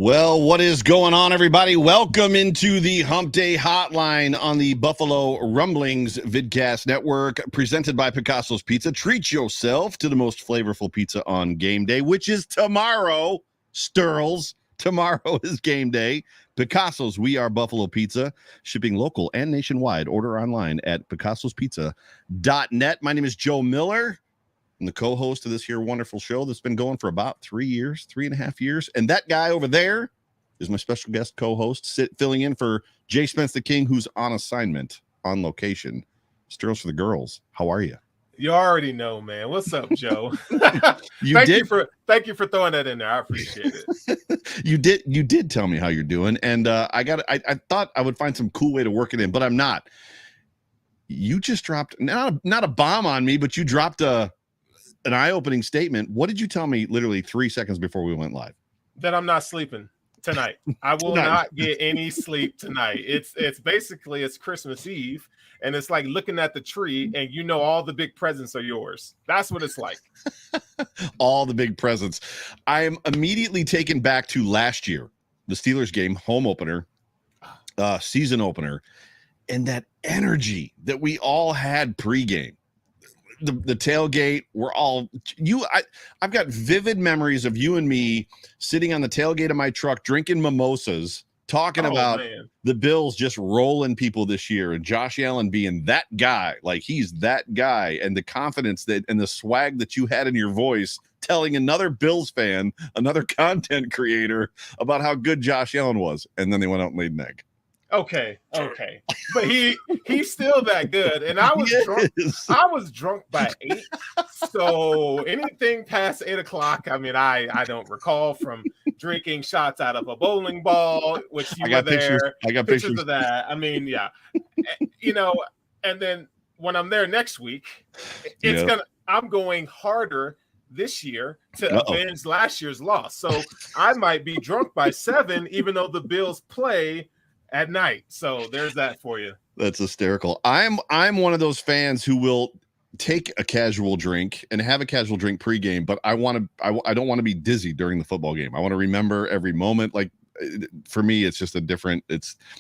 Well, what is going on, everybody? Welcome into the Hump Day Hotline on the Buffalo Rumblings Vidcast Network, presented by Picasso's Pizza. Treat yourself to the most flavorful pizza on game day, which is tomorrow. Sterls, tomorrow is game day. Picasso's, we are Buffalo Pizza, shipping local and nationwide. Order online at picassospizza.net. My name is Joe Miller. I'm the co-host of this here wonderful show that's been going for about 3.5 years. And that guy over there is my special guest co-host, filling in for Jay Spence the King, who's on assignment, on location. Sterls for the girls. How are you? You already know, man. What's up, Joe? Thank you for throwing that in there. I appreciate it. You did tell me how you're doing, and I thought I would find some cool way to work it in, but I'm not. You just dropped not a bomb on me, but you dropped an eye-opening statement. What did you tell me literally 3 seconds before we went live? That I'm not sleeping tonight. I will not get any sleep tonight. It's basically it's Christmas Eve, and it's like looking at the tree and you know all the big presents are yours. That's what it's like. All the big presents. I am immediately taken back to last year, the Steelers game, home opener, season opener, and that energy that we all had pregame. The tailgate, I've got vivid memories of you and me sitting on the tailgate of my truck drinking mimosas, talking about the Bills just rolling people this year, and Josh Allen being that guy, like he's that guy, and the confidence that and the swag that you had in your voice, telling another Bills fan, another content creator, about how good Josh Allen was, and then they went out and laid an egg. Okay. But he's still that good. And I was drunk. I was drunk by 8. So anything past 8 o'clock, I mean, I don't recall from drinking shots out of a bowling ball, which you were there. I got pictures of that. I mean, yeah. And then when I'm there next week, I'm going harder this year to avenge last year's loss. So I might be drunk by 7, even though the Bills play at night. So there's that for you. That's hysterical. I'm one of those fans who will take a casual drink and have a casual drink pregame, but I don't want to be dizzy during the football game. I want to remember every moment. Like for me, it's just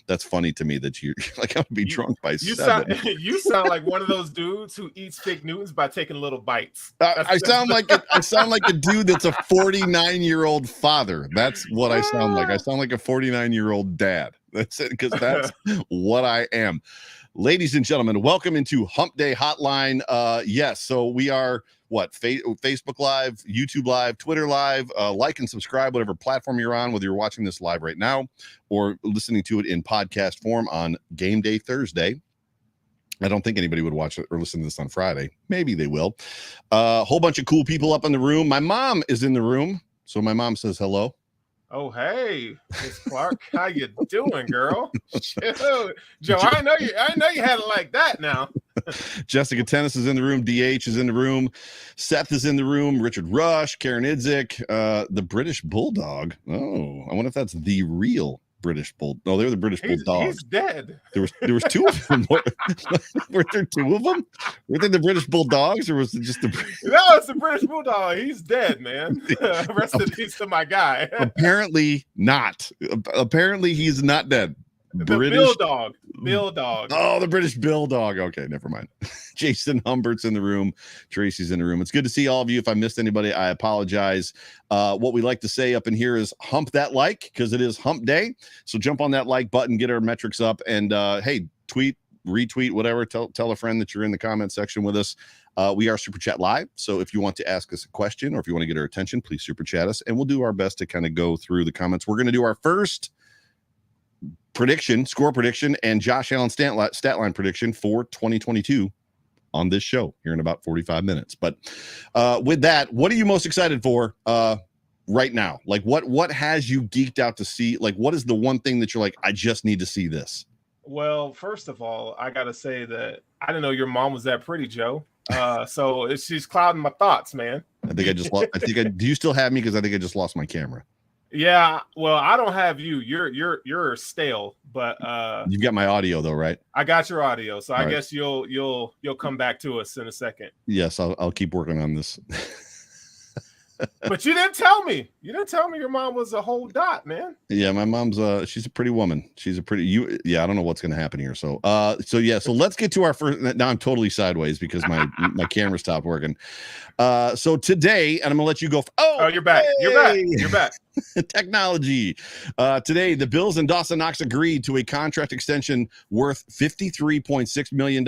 that's funny to me that you're like, I'm gonna be drunk by 7. You sound like one of those dudes who eats fig Newtons by taking little bites. I sound like a dude that's a 49-year-old father. That's what I sound like. I sound like a 49-year-old dad. That's it, because that's what I am. Ladies and gentlemen, welcome into Hump Day Hotline. Yes, so we are Facebook Live, YouTube Live, Twitter Live. Like and subscribe, whatever platform you're on, whether you're watching this live right now or listening to it in podcast form on Game Day Thursday. I don't think anybody would watch it or listen to this on Friday. Maybe they will. A whole bunch of cool people up in the room. My mom is in the room, so my mom says hello. Oh, hey, Miss Clark, how you doing, girl? Shoot. Joe, I know you had it like that now. Jessica Tennis is in the room. DH is in the room. Seth is in the room. Richard Rush, Karen Idzik, the British Bulldog. Oh, I wonder if that's the real British Bull. No, they're the British Bulldog. He's dead. There was 2 of them. Were there 2 of them? Were they the British Bulldogs, or was it just the? No, it's the British Bulldog. He's dead, man. Rest in peace to my guy. Apparently not. Apparently he's not dead. Bill Dog. Oh, the British Bill Dog. Okay, never mind. Jason Humbert's in the room. Tracy's in the room. It's good to see all of you. If I missed anybody, I apologize. What we like to say up in here is hump that like, because it is hump day. So jump on that like button, get our metrics up, and hey, tweet, retweet, whatever. Tell a friend that you're in the comment section with us. We are Super Chat Live. So if you want to ask us a question or if you want to get our attention, please Super Chat us, and we'll do our best to kind of go through the comments. We're going to do our first score prediction, and Josh Allen stat line prediction for 2022 on this show here in about 45 minutes. But with that, what are you most excited for right now? Like what has you geeked out to see? Like, what is the one thing that you're like, I just need to see this? Well, first of all, I got to say that I didn't know your mom was that pretty, Joe. So she's clouding my thoughts, man. I think I just lost. Do you still have me? Because I think I just lost my camera. Yeah, well, I don't have you. You're stale, but you've got my audio though, right? I got your audio, so I guess you'll come back to us in a second. Yes, I'll keep working on this. But you didn't tell me. You didn't tell me your mom was a whole dot, man. Yeah, my mom's she's a pretty woman. She's a pretty I don't know what's gonna happen here. So so let's get to our first. Now I'm totally sideways because my camera stopped working. So today, and I'm gonna let you go. Oh, you're back. Hey! You're back. Technology. Today, the Bills and Dawson Knox agreed to a contract extension worth $53.6 million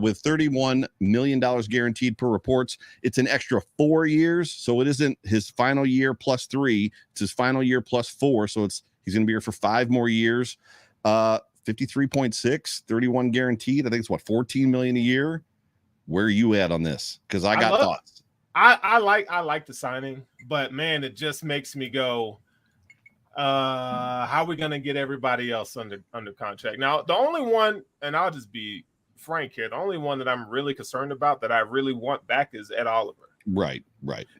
with $31 million guaranteed per reports. It's an extra 4 years. So it isn't his final year plus 3. It's his final year plus 4. So he's going to be here for 5 more years. 53.6, 31 guaranteed. I think it's 14 million a year. Where are you at on this? Because I got thoughts. I like the signing, but man, it just makes me go, how are we gonna get everybody else under contract? Now, the only one, and I'll just be frank here, the only one that I'm really concerned about that I really want back is Ed Oliver. Right.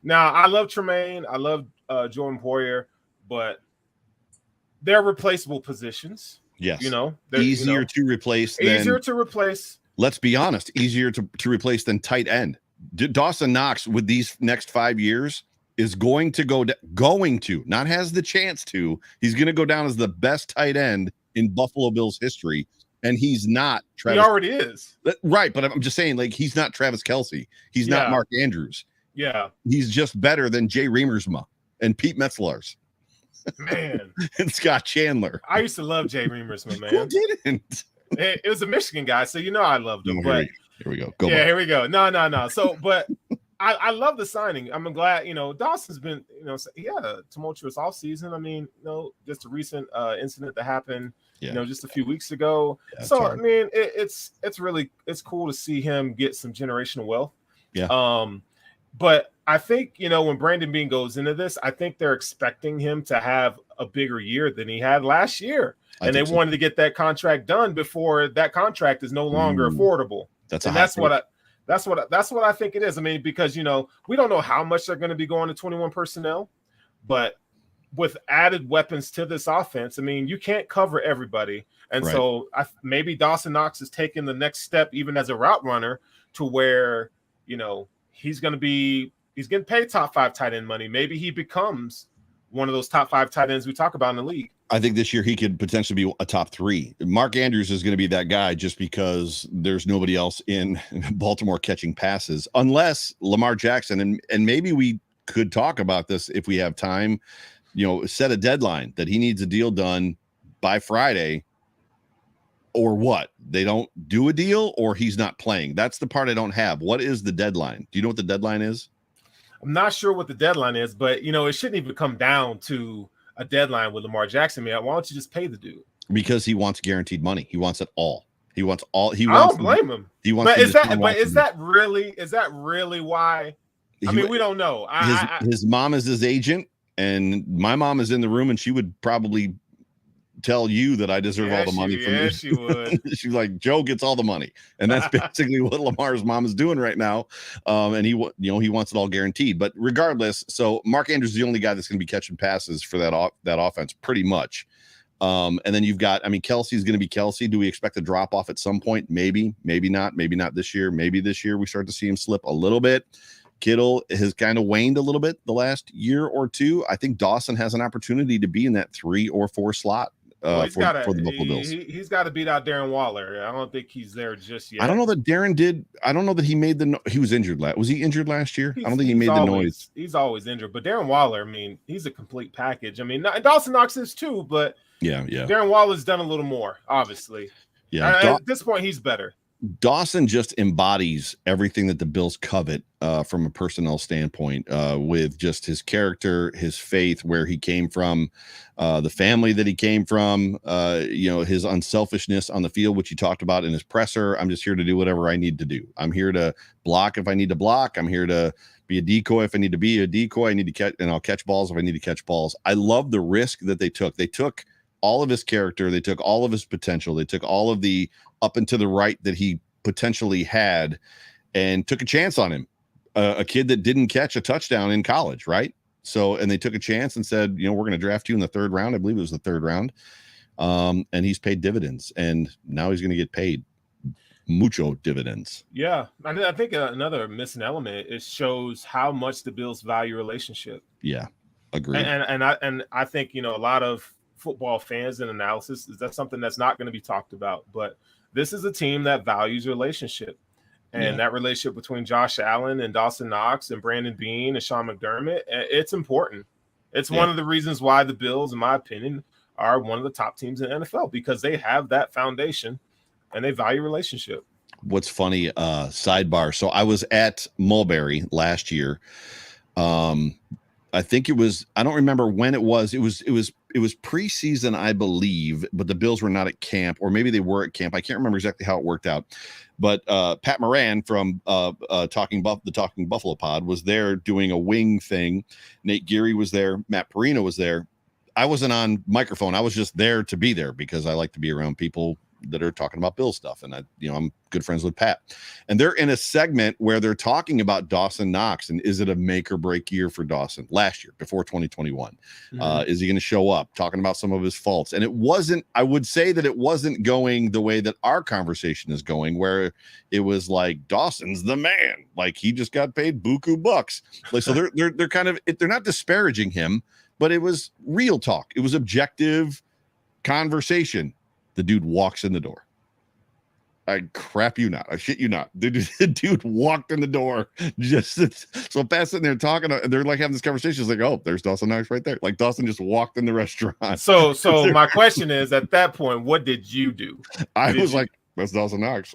Now, I love Tremaine, I love Jordan Poyer, but they're replaceable positions. Yes. Easier to replace. Let's be honest, easier to replace than tight end. Dawson Knox with these next 5 years is going to not has the chance to. He's going to go down as the best tight end in Buffalo Bills history, and he's not Travis. He already is. Right, but I'm just saying, like, he's not Travis Kelce. He's not Mark Andrews. Yeah. He's just better than Jay Reamersma and Pete Metzler's. Man. And Scott Chandler. I used to love Jay Reamersma, man. Who didn't? It was a Michigan guy, so I loved him. But here we go. Here we go. No. So, but I love the signing. I'm glad, Dawson's been, he had a tumultuous offseason. I mean, just a recent incident that happened, just a few weeks ago. Yeah, so, I mean, it's cool to see him get some generational wealth. Yeah. But I think, when Brandon Beane goes into this, I think they're expecting him to have a bigger year than he had last year. And they wanted to get that contract done before that contract is no longer affordable. That's what I think it is. I mean, because we don't know how much they're going to be going to 21 personnel, but with added weapons to this offense, I mean, you can't cover everybody. And so maybe Dawson Knox is taking the next step, even as a route runner, to where he's getting paid top 5 tight end money. Maybe he becomes one of those top 5 tight ends we talk about in the league. I think this year he could potentially be a top 3. Mark Andrews is going to be that guy just because there's nobody else in Baltimore catching passes, unless Lamar Jackson, and maybe we could talk about this if we have time, set a deadline that he needs a deal done by Friday, or what? They don't do a deal, or he's not playing. That's the part I don't have. What is the deadline? Do you know what the deadline is? I'm not sure what the deadline is, but it shouldn't even come down to a deadline with Lamar Jackson, man. Why don't you just pay the dude? Because he wants guaranteed money. He wants it all. I don't blame him. He wants. But is that really why? I mean, we don't know. His mom is his agent, and my mom is in the room, and she would probably tell you that I deserve all the money from you. Yeah, she would. She's like, Joe gets all the money, and that's basically what Lamar's mom is doing right now. And he wants it all guaranteed. But regardless, so Mark Andrews is the only guy that's going to be catching passes for that offense, pretty much. And then you've got, Kelce's going to be Kelce. Do we expect a drop off at some point? Maybe not. Maybe not this year. Maybe this year we start to see him slip a little bit. Kittle has kind of waned a little bit the last year or two. I think Dawson has an opportunity to be in that 3 or 4 slot. For the Buffalo Bills. He's got to beat out Darren Waller. I don't think he's there just yet. I don't know that Darren did. I don't know that he made he was injured. Was he injured last year? I don't think he made the noise. He's always injured. But Darren Waller, he's a complete package. Dawson Knox is too, but yeah. Darren Waller's done a little more, obviously. Yeah. At this point, he's better. Dawson just embodies everything that the Bills covet from a personnel standpoint, with just his character, his faith, where he came from, the family that he came from, his unselfishness on the field, which he talked about in his presser. I'm just here to do whatever I need to do. I'm here to block if I need to block. I'm here to be a decoy if I need to be a decoy. I need to catch, and I'll catch balls if I need to catch balls. I love the risk that they took. They took all of his character. They took all of his potential. They took all of the up and to the right that he potentially had and took a chance on him. A kid that didn't catch a touchdown in college, right? So, and they took a chance and said, we're going to draft you in the 3rd round. I believe it was the 3rd round. And he's paid dividends, and now he's going to get paid mucho dividends. Yeah, I think another missing element is shows how much the Bills value relationship. Yeah, agreed. And I think a lot of football fans and analysis is that something that's not going to be talked about. But this is a team that values relationship, and that relationship between Josh Allen and Dawson Knox and Brandon Beane and Sean McDermott, it's important. It's one of the reasons why the Bills, in my opinion, are one of the top teams in the NFL, because they have that foundation and they value relationship. What's funny, sidebar. So I was at Mulberry last year. I think it was, I don't remember when it was. It was preseason, I believe, but the Bills were not at camp, or maybe they were at camp. I can't remember exactly how it worked out. But Pat Moran from the Talking Buffalo Pod was there doing a wing thing. Nate Geary was there. Matt Perino was there. I wasn't on microphone. I was just there to be there because I like to be around people that are talking about Bill stuff. And I'm good friends with Pat, and they're in a segment where they're talking about Dawson Knox. And is it a make or break year for Dawson last year before 2021? Is he going to show up? Talking about some of his faults. And I would say that it wasn't going the way that our conversation is going, where it was like, Dawson's the man. Like, he just got paid buku bucks. Like, so they're kind of, they're not disparaging him, but it was real talk. It was objective conversation. The dude walks in the door. I crap you not. I shit you not. The dude walked in the door. So Pat's sitting there talking. They're like having this conversation. It's like, oh, there's Dawson Knox right there. Like, Dawson just walked in the restaurant. So my question is, at that point, what did you do? I was like, that's Dawson Knox.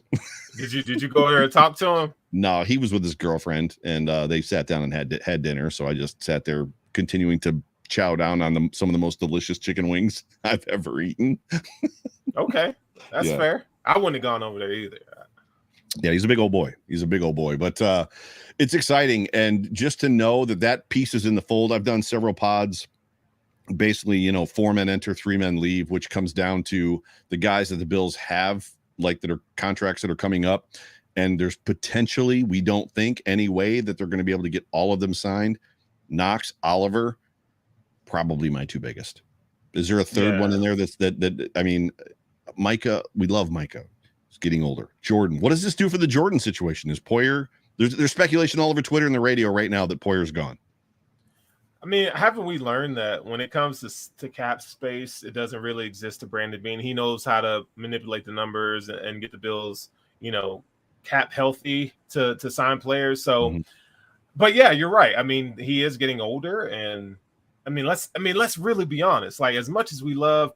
Did you go there and talk to him? No, he was with his girlfriend, and they sat down and had dinner. So I just sat there continuing to chow down on some of the most delicious chicken wings I've ever eaten. Okay, that's fair. I wouldn't have gone over there either. Yeah, he's a big old boy. But it's exciting. And just to know that piece is in the fold. I've done several pods, basically, 4 men enter, 3 men leave, which comes down to the guys that the Bills have, like, that are contracts that are coming up. And there's potentially, we don't think any way that they're going to be able to get all of them signed. Knox, Oliver, probably my 2 biggest. Is there a third one in there that I mean, Micah, we love Micah. He's getting older. Jordan, what does this do for the Jordan situation? Is Poyer, there's speculation all over Twitter and the radio right now that Poyer's gone. I mean, haven't we learned that when it comes to cap space, it doesn't really exist to Brandon Beane? He knows how to manipulate the numbers and get the Bills, cap healthy to sign players. So, but yeah, you're right. I mean, he is getting older, and let's really be honest. Like, as much as we love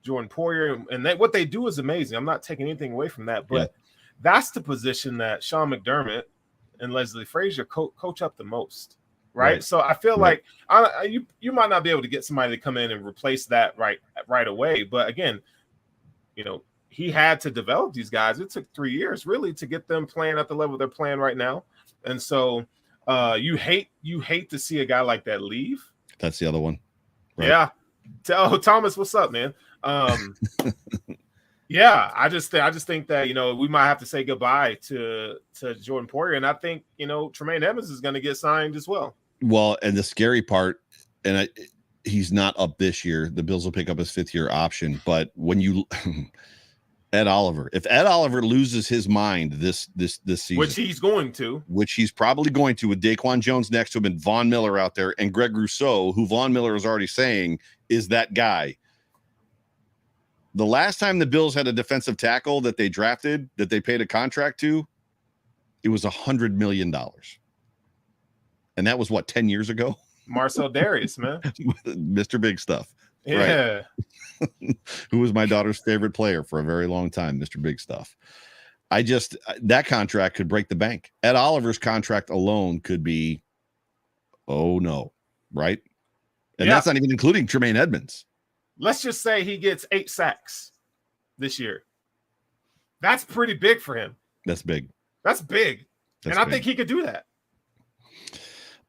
Jordan Poyer and what they do is amazing, I'm not taking anything away from that, but that's the position that Sean McDermott and Leslie Frazier coach up the most, right? So I feel like you might not be able to get somebody to come in and replace that right away, but again, he had to develop these guys. It took 3 years really to get them playing at the level they're playing right now, and so you hate to see a guy like that leave. That's the other one. Right? Yeah. Thomas, what's up, man? Yeah, I just think that we might have to say goodbye to Jordan Poyer, and I think Tremaine Edmonds is going to get signed as well. Well, and the scary part, and he's not up this year. The Bills will pick up his 5th-year option, but when you Ed Oliver, if Ed Oliver loses his mind this season, which he's probably going to, with Daquan Jones next to him and Von Miller out there and Greg Rousseau, who Von Miller is already saying is that guy. The last time the Bills had a defensive tackle that they drafted, that they paid a contract to, it was $100 million. And that was 10 years ago? Marcel Darius, man. Mr. Big Stuff. Yeah. Right. Who was my daughter's favorite player for a very long time, Mr. Big Stuff. That contract could break the bank. Ed Oliver's contract alone could be, oh no, right? And that's not even including Tremaine Edmonds. Let's just say he gets 8 sacks this year. That's pretty big for him. That's big. That's big. And I think he could do that.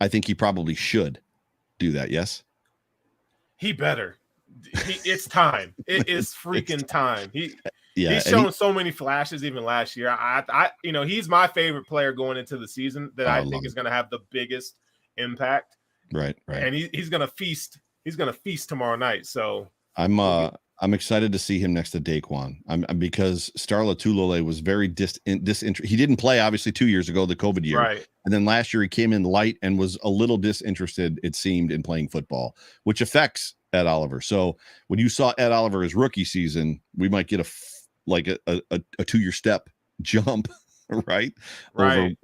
I think he probably should do that, yes? He better. It's time. It is freaking time. He's shown so many flashes even last year. He's my favorite player going into the season that I think is going to have the biggest impact. Right. And he's going to feast. He's going to feast tomorrow night. So I'm I'm excited to see him next to Daquan. Because Starla Tulole was very disinterested. He didn't play, obviously, 2 years ago, the COVID year. Right. And then last year he came in light and was a little disinterested, it seemed, in playing football, which affects Ed Oliver. So when you saw Ed Oliver his rookie season, we might get a 2-year step jump. Right.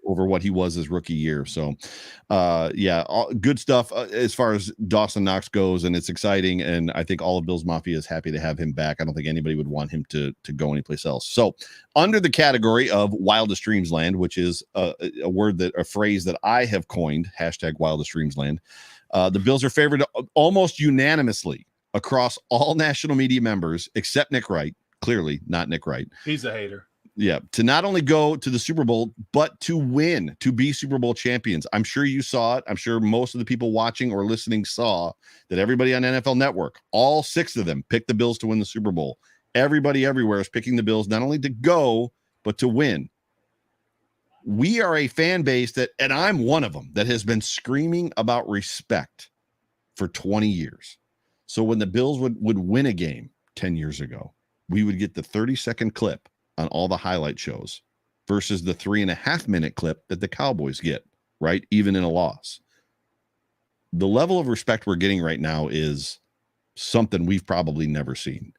Over what he was his rookie year. So good stuff as far as Dawson Knox goes, and it's exciting, and I think all of Bills Mafia is happy to have him back. I don't think anybody would want him to go anyplace else. So under the category of Wildest Dreams Land, which is a phrase that I have coined, #Wildest Dreams Land, the Bills are favored almost unanimously across all national media members except Nick Wright. Clearly not Nick Wright. He's a hater. Yeah, to not only go to the Super Bowl, but to win, to be Super Bowl champions. I'm sure you saw it. I'm sure most of the people watching or listening saw that everybody on NFL Network, all 6 of them, picked the Bills to win the Super Bowl. Everybody everywhere is picking the Bills not only to go, but to win. We are a fan base that, and I'm one of them, that has been screaming about respect for 20 years. So when the Bills would win a game 10 years ago, we would get the 30-second clip on all the highlight shows versus the 3.5-minute clip that the Cowboys get, right? Even in a loss. The level of respect we're getting right now is something we've probably never seen.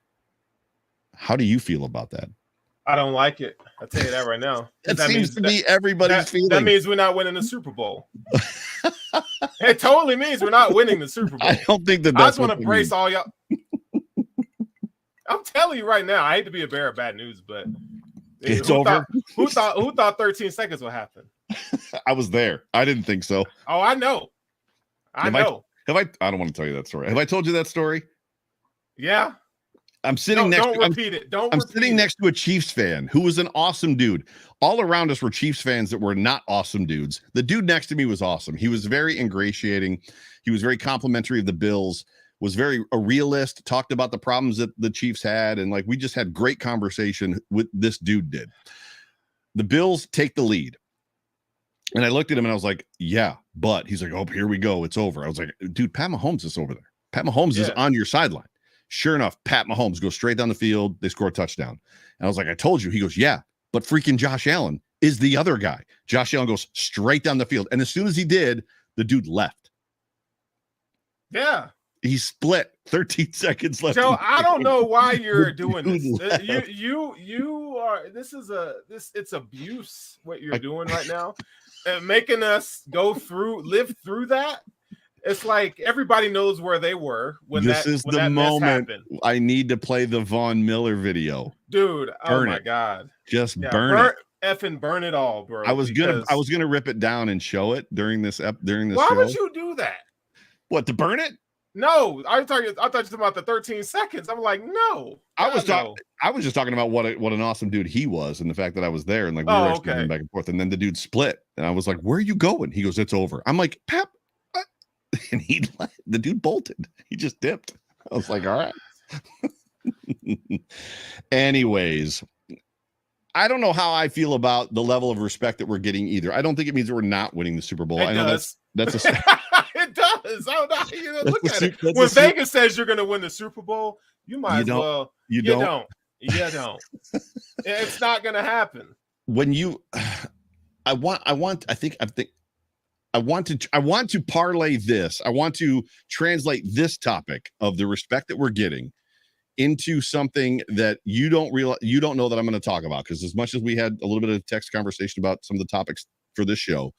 How do you feel about that? I don't like it. I'll tell you that right now. That seems to be everybody's feeling. That means we're not winning the Super Bowl. It totally means we're not winning the Super Bowl. I don't think that's I just want to brace all y'all. I'm telling you right now, I hate to be a bearer of bad news, but it's over. Who thought 13 seconds would happen? I was there. I didn't think so. Oh, I know. I know. I don't want to tell you that story. Have I told you that story? Yeah. I'm sitting next. Don't repeat it. I'm sitting next to a Chiefs fan who was an awesome dude. All around us were Chiefs fans that were not awesome dudes. The dude next to me was awesome. He was very ingratiating. He was very complimentary of the Bills. Was very a realist. Talked about the problems that the Chiefs had, and we just had great conversation with this dude. Did the Bills take the lead? And I looked at him and I was like, "Yeah," but he's like, "Oh, here we go. It's over." I was like, "Dude, Pat Mahomes is over there. Pat Mahomes is on your sideline." Sure enough, Pat Mahomes goes straight down the field. They score a touchdown. And I was like, "I told you." He goes, "Yeah, but freaking Josh Allen is the other guy." Josh Allen goes straight down the field. And as soon as he did, the dude left. Yeah. He split 13 seconds left. Joe, I don't know why you're doing this. You are, it's abuse what you're doing right now. And making us live through that. It's like everybody knows where they were when this is when the that moment mess happened. I need to play the Von Miller video. Dude, burn my it. God. Just burn it. Effing burn it all, bro. I was gonna rip it down and show it during this Why show. would you do that? What, to burn it? No, I thought you were talking about the 13 seconds. I'm like, no. I was just talking about what an awesome dude he was, and the fact that I was there, and we were actually going back and forth, and then the dude split, and I was like, "Where are you going?" He goes, "It's over." I'm like, "Pep," and the dude bolted. He just dipped. I was like, "All right." Anyways, I don't know how I feel about the level of respect that we're getting either. I don't think it means that we're not winning the Super Bowl. I know that's it does. I don't know. Look at it. When Vegas says you're going to win the Super Bowl, you might as well. You don't. It's not going to happen. When you, I want to parlay this. I want to translate this topic of the respect that we're getting into something that you don't know that I'm going to talk about, because as much as we had a little bit of text conversation about some of the topics for this show,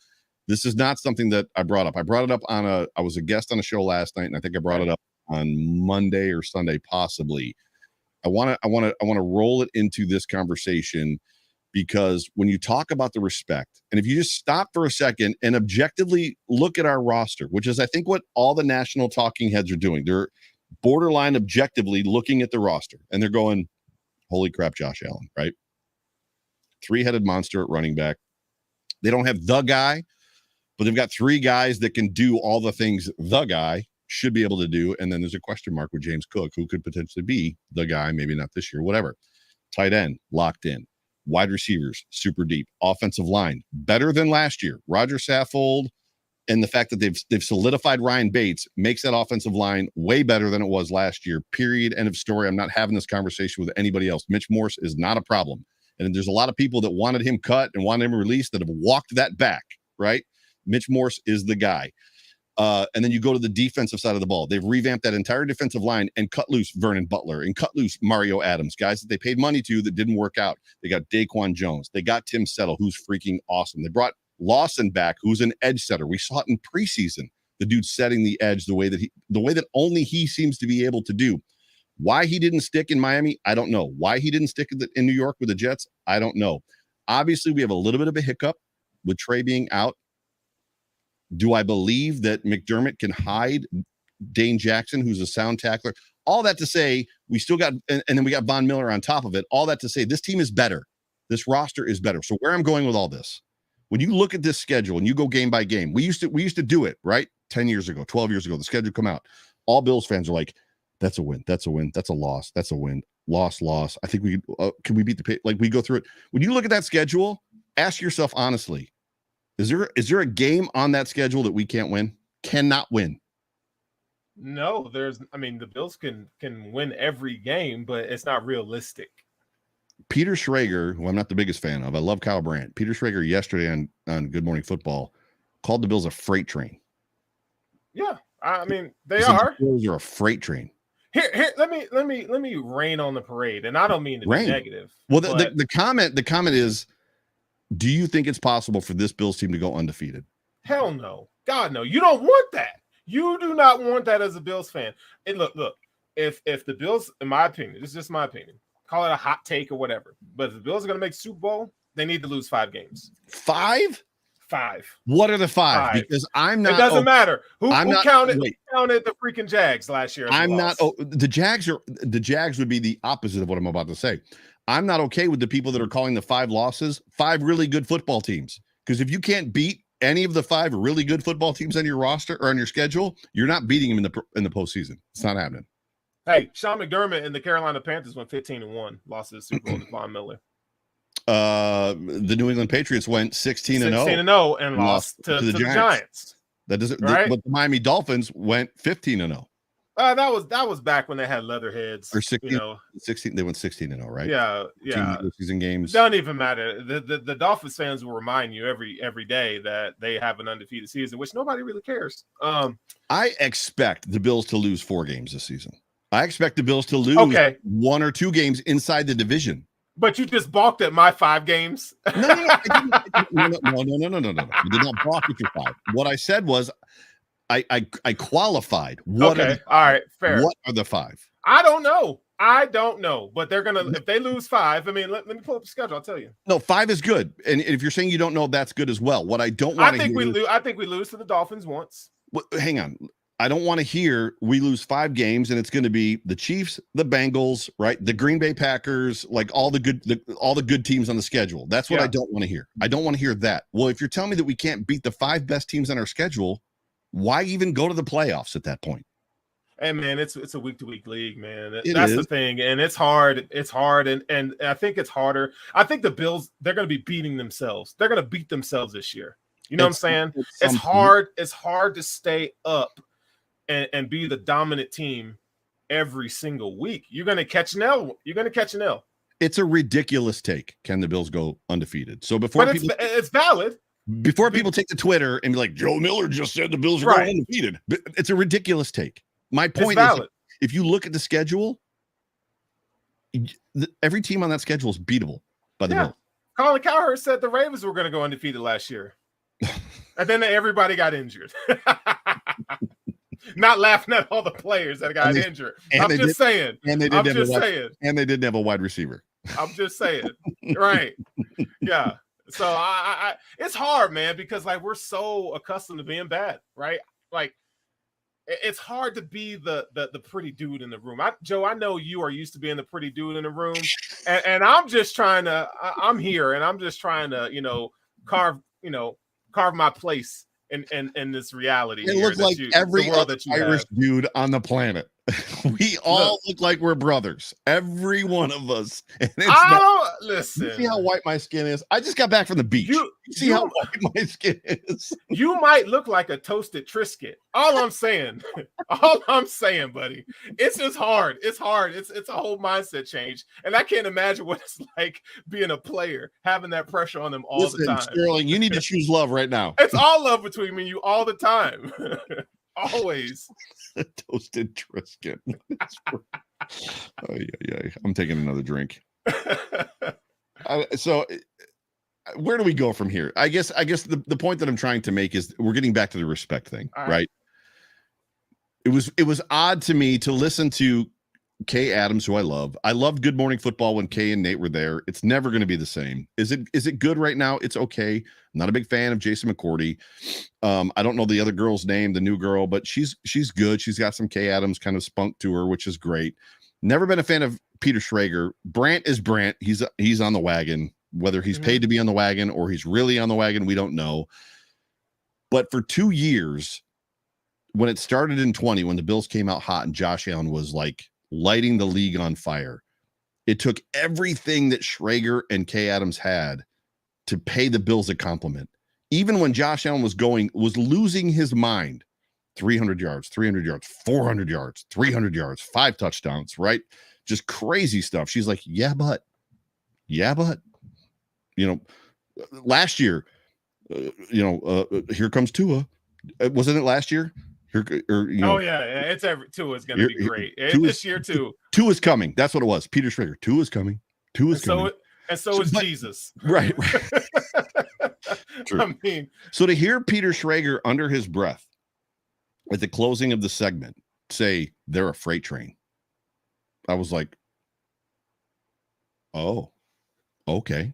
this is not something that I brought up. I brought it up I was a guest on a show last night, and I think I brought it up on Monday or Sunday, possibly. I want to roll it into this conversation, because when you talk about the respect, and if you just stop for a second and objectively look at our roster, which is I think what all the national talking heads are doing. They're borderline objectively looking at the roster, and they're going, "Holy crap, Josh Allen," right? 3-headed monster at running back. They don't have the guy, but they've got 3 guys that can do all the things the guy should be able to do. And then there's a question mark with James Cook, who could potentially be the guy, maybe not this year, whatever. Tight end, locked in. Wide receivers, super deep. Offensive line, better than last year. Roger Saffold And the fact that they've solidified Ryan Bates makes that offensive line way better than it was last year. Period. End of story. I'm not having this conversation with anybody else. Mitch Morse is not a problem. And there's a lot of people that wanted him cut and wanted him released that have walked that back, right? Mitch Morse is the guy. And then you go to the defensive side of the ball. They've revamped that entire defensive line and cut loose Vernon Butler and cut loose Mario Adams, guys that they paid money to that didn't work out. They got Daquan Jones. They got Tim Settle, who's freaking awesome. They brought Lawson back, who's an edge setter. We saw it in preseason. The dude setting the edge the way that only he seems to be able to do. Why he didn't stick in Miami, I don't know. Why he didn't stick in New York with the Jets, I don't know. Obviously, we have a little bit of a hiccup with Trey being out. Do I believe that McDermott can hide Dane Jackson, who's a sound tackler? All that to say, we still got, and then we got Von Miller on top of it. All that to say, this team is better. This roster is better. So where I'm going with all this, when you look at this schedule and you go game by game, we used to do it, right? 10 years ago, 12 years ago, the schedule come out. All Bills fans are like, that's a win. That's a win. That's a loss. That's a win. Loss. I think can we beat the like we go through it. When you look at that schedule, ask yourself honestly, is there a game on that schedule that we can't win? Cannot win. No, the Bills can win every game, but it's not realistic. Peter Schrager, who I'm not the biggest fan of, I love Kyle Brandt. Peter Schrager yesterday on Good Morning Football called the Bills a freight train. Yeah, they are. The Bills are a freight train. Here, let me rain on the parade, and I don't mean to be negative. Well, the comment is, do you think it's possible for this Bills team to go undefeated? Hell no. God no. You don't want that. You do not want that as a Bills fan. And look, if the Bills, in my opinion, this is just my opinion, call it a hot take or whatever, but if the Bills are going to make Super Bowl, they need to lose 5 games. 5? 5. What are the 5? Because I'm not. It doesn't matter. Who counted the freaking Jags last year? I'm not. The Jags would be the opposite of what I'm about to say. I'm not okay with the people that are calling the 5 losses 5 really good football teams. Because if you can't beat any of the 5 really good football teams on your roster or on your schedule, you're not beating them in the postseason. It's not happening. Hey, Sean McDermott and the Carolina Panthers went 15-1, lost to the Super Bowl to Von Miller. The New England Patriots went 16-0 and lost to the Giants. That doesn't. Right? But the Miami Dolphins went 15-0. That was back when they had leatherheads. Or 16. They went 16-0, right? Yeah. Season games. Doesn't even matter. The Dolphins fans will remind you every day that they have an undefeated season, which nobody really cares. I expect the Bills to lose 4 games this season. I expect the Bills to lose 1 or 2 games inside the division. But you just balked at my 5 games. No. I did not balk at your 5. What I said was I qualified. All right, fair. What are the 5? I don't know. But they're gonna if they lose 5. I mean, let me pull up the schedule. I'll tell you. No, 5 is good. And if you're saying you don't know, that's good as well. What I don't want to hear. I think we lose to the Dolphins once. Well, hang on. I don't want to hear we lose 5 games and it's going to be the Chiefs, the Bengals, right? The Green Bay Packers, like all the good teams on the schedule. That's what I don't want to hear. I don't want to hear that. Well, if you're telling me that we can't beat the 5 best teams on our schedule, why even go to the playoffs at that point? Hey man, it's a week-to-week league, man. That's the thing, and it's hard. It's hard, and I think it's harder. I think the Bills, they're going to be beating themselves. They're going to beat themselves this year. You know what I'm saying? It's hard. It's hard to stay up and be the dominant team every single week. You're going to catch an L. It's a ridiculous take. Can the Bills go undefeated? So it's valid. Before people take to Twitter and be like, Joe Miller just said the Bills are going undefeated. It's a ridiculous take. My point is, if you look at the schedule, every team on that schedule is beatable by the Bills. Colin Cowherd said the Ravens were going to go undefeated last year. And then everybody got injured. Not laughing at all the players that got injured. I'm just saying. And they didn't have a wide receiver. I'm just saying. Right. Yeah. So I it's hard, man, because like we're so accustomed to being bad, right? Like it's hard to be the pretty dude in the room. Joe, I know you are used to being the pretty dude in the room, and I'm just trying to. I'm here, and I'm just trying to, carve my place in this reality. It looks like every Irish dude on the planet. We all look like we're brothers. Every one of us. And listen. You see how white my skin is? I just got back from the beach. You see how white my skin is? You might look like a toasted Triscuit. All I'm saying. All I'm saying, buddy. It's just hard. It's hard. It's a whole mindset change. And I can't imagine what it's like being a player, having that pressure on them all the time. Sterling, you need to choose love right now. It's all love between me and you all the time. Always. Toasted Triscuit. Oh, yeah. I'm taking another drink. So where do we go from here? I guess the point that I'm trying to make is we're getting back to the respect thing, right? It was odd to me to listen to Kay Adams, who I love. I loved Good Morning Football when Kay and Nate were there. It's never going to be the same. Is it good right now? It's okay. I'm not a big fan of Jason McCourty. I don't know the other girl's name, the new girl, but she's good. She's got some Kay Adams kind of spunk to her, which is great. Never been a fan of Peter Schrager. Brant is Brant. He's on the wagon. Whether he's paid to be on the wagon or he's really on the wagon, we don't know. But for 2 years, when it started in 20, when the Bills came out hot and Josh Allen was like lighting the league on fire, it took everything that Schrager and Kay Adams had to pay the Bills a compliment. Even when Josh Allen was losing his mind, 300 yards, 400 yards, 300 yards, 5 touchdowns, right? Just crazy stuff. She's like, yeah, but, last year, here comes Tua. Wasn't it last year? It's Tua is going to be great. This year too. Tua is coming. That's what it was. Peter Schrager. Tua is coming. So is Jesus. Right. True. I mean, so to hear Peter Schrager under his breath at the closing of the segment say they're a freight train, I was like, oh, okay.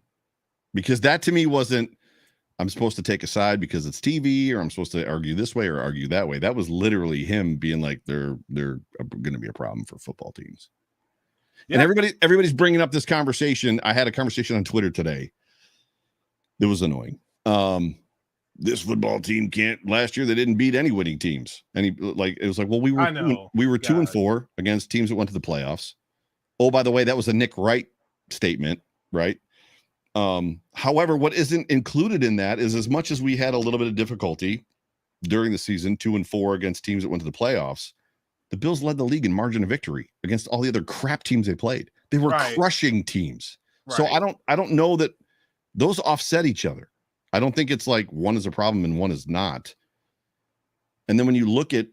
Because that to me wasn't, I'm supposed to take a side because it's TV, or I'm supposed to argue this way or argue that way. That was literally him being like, they're going to be a problem for football teams. Yeah. And everybody's bringing up this conversation. I had a conversation on Twitter today. It was annoying. This football team last year they didn't beat any winning teams. It was like, well, we were 2-4 against teams that went to the playoffs. Oh, by the way, that was a Nick Wright statement, right? However, what isn't included in that is, as much as we had a little bit of difficulty during the season, 2-4 against teams that went to the playoffs, the Bills led the league in margin of victory against all the other crap teams they played. They were crushing teams. Right. So I don't know that those offset each other. I don't think it's like one is a problem and one is not. And then when you look at